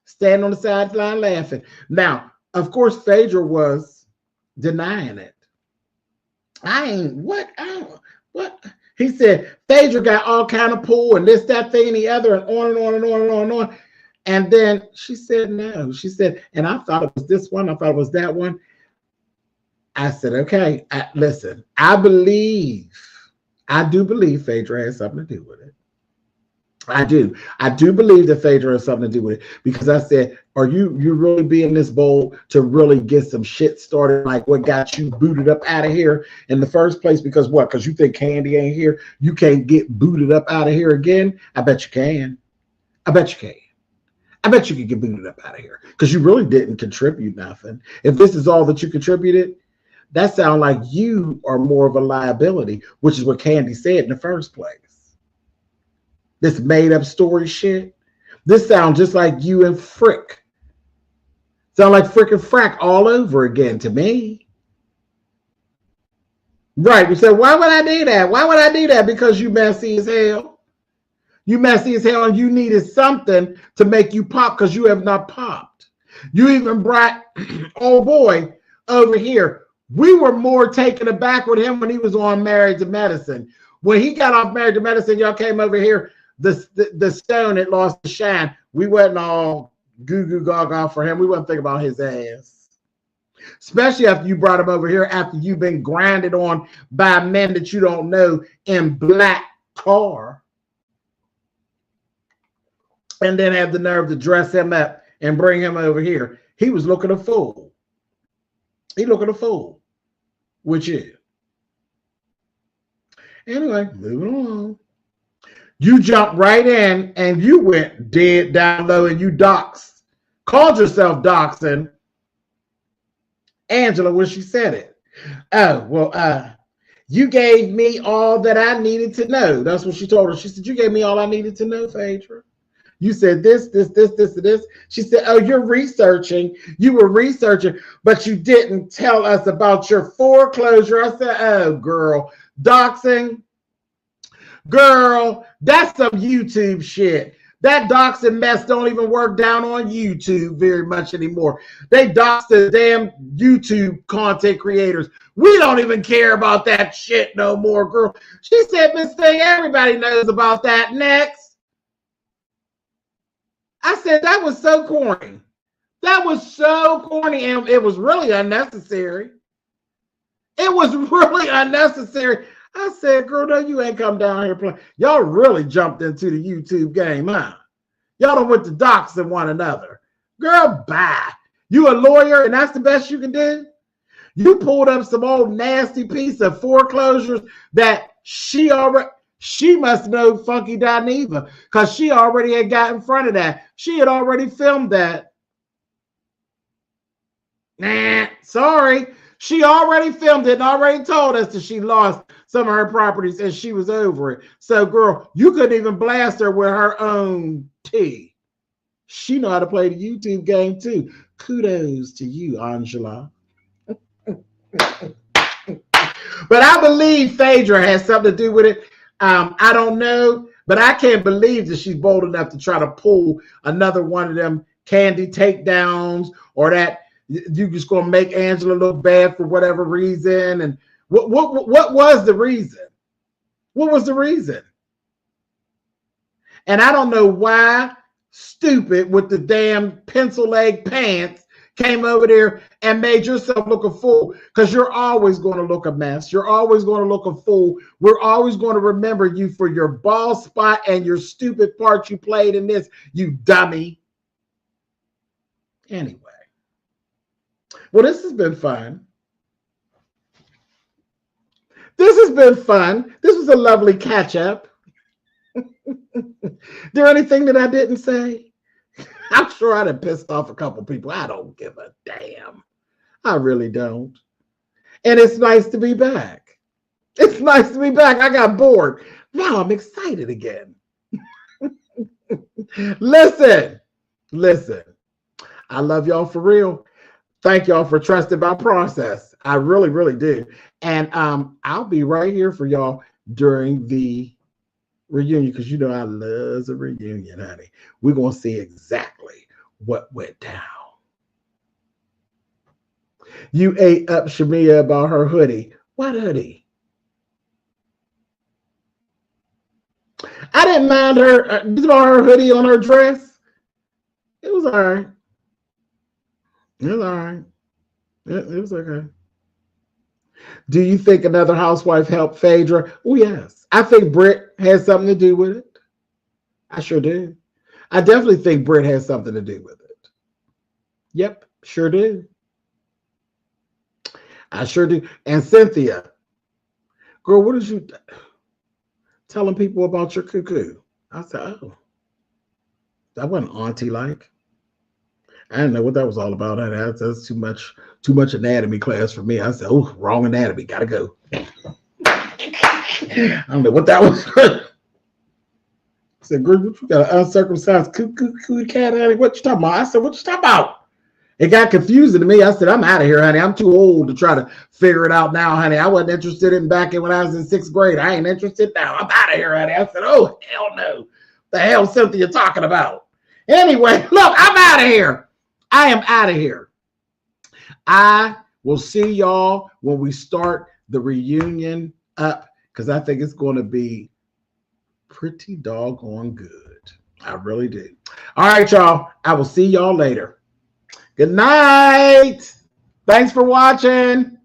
Standing on the sideline laughing. Now, of course, Phaedra was denying it. What? He said, Phaedra got all kind of pull and this, that, thing, and the other, and on and on and on and on and on. And then she said no. She said, and I thought it was this one. I thought it was that one. I said, okay, listen, I do believe Phaedra has something to do with it. I do believe that Phaedra has something to do with it, because I said, are you really being this bold to really get some shit started? Like what got you booted up out of here in the first place? Because what? Because you think Candy ain't here? You can't get booted up out of here again? I bet you can. I bet you can. I bet you could get booted up out of here, because you really didn't contribute nothing. If this is all that you contributed, That sounds like you are more of a liability, which is what Candy said in the first place. This made up story shit. This sounds just like you and Frick. Sound like Frick and Frack all over again to me. Right. You said, why would I do that? Why would I do that? Because you messy as hell. You messy as hell and you needed something to make you pop because you have not popped. You even brought old boy over here. We were more taken aback with him when he was on Married to Medicine. When he got off Married to Medicine, y'all came over here. The stone it lost the shine. We wasn't all goo goo gaga for him. We wasn't thinking about his ass. Especially after you brought him over here after you've been grinded on by men that you don't know in black car. And then have the nerve to dress him up and bring him over here. He was looking a fool. He looking a fool with you. Anyway, moving on. You jumped right in and you went dead down low and you doxed. Called yourself doxing Angela when she said it. Oh, well, you gave me all that I needed to know. That's what she told her. She said, you gave me all I needed to know, Phaedra. You said this, and this. She said, oh, you're researching. You were researching, but you didn't tell us about your foreclosure. I said, oh, girl, doxing. Girl, that's some YouTube shit. That doxing mess don't even work down on YouTube very much anymore. They dox the damn YouTube content creators. We don't even care about that shit no more, girl. She said, Miss Thing, everybody knows about that. Next. I said, that was so corny. That was so corny, and it was really unnecessary. It was really unnecessary. I said, girl, no, you ain't come down here playing. Y'all really jumped into the YouTube game, huh? Y'all done went to doxing one another. Girl, bye. You a lawyer, and that's the best you can do? You pulled up some old nasty piece of foreclosures that she must know Funky Dineva because she already had got in front of that. She had already filmed that. Nah, sorry. She already filmed it and already told us that she lost some of her properties and she was over it. So, girl, you couldn't even blast her with her own tea. She know how to play the YouTube game, too. Kudos to you, Angela. But I believe Phaedra has something to do with it. I don't know, but I can't believe that she's bold enough to try to pull another one of them Candy takedowns or that you just gonna make Angela look bad for whatever reason. And what was the reason? What was the reason? And I don't know why stupid with the damn pencil leg pants came over there and made yourself look a fool, because you're always going to look a mess. You're always going to look a fool. We're always going to remember you for your ball spot and your stupid part you played in this, you dummy. Anyway. Well, this has been fun. This has been fun. This was a lovely catch up. There anything that I didn't say? I'm sure I'd have pissed off a couple people. I don't give a damn. I really don't. And it's nice to be back. It's nice to be back. I got bored. Now I'm excited again. Listen. I love y'all for real. Thank y'all for trusting my process. I really, really do. And I'll be right here for y'all during the reunion, because you know I love a reunion, honey. We're going to see exactly what went down. You ate up Shamia about her hoodie. What hoodie? I didn't mind her. About her hoodie on her dress. It was all right. It was all right. It was okay. Do you think another housewife helped Phaedra? Oh, yes. I think Britt has something to do with it. I sure do. I definitely think Britt has something to do with it. Yep, sure do. I sure do. And Cynthia, girl, what is you telling people about your cuckoo? I said, oh, that wasn't auntie-like. I didn't know what that was all about. That's too much anatomy class for me. I said, oh, wrong anatomy, gotta go. I don't know what that was. I said, girl, what you got an uncircumcised cootie cat, honey? What you talking about? I said, what you talking about? It got confusing to me. I said, I'm out of here, honey. I'm too old to try to figure it out now, honey. I wasn't interested in back when I was in 6th grade. I ain't interested now. I'm out of here, honey. I said, oh, hell no. The hell Cynthia talking about? Anyway, look, I'm out of here. I am out of here. I will see y'all when we start the reunion up, because I think it's going to be pretty doggone good. I really do. All right, y'all. I will see y'all later. Good night. Thanks for watching.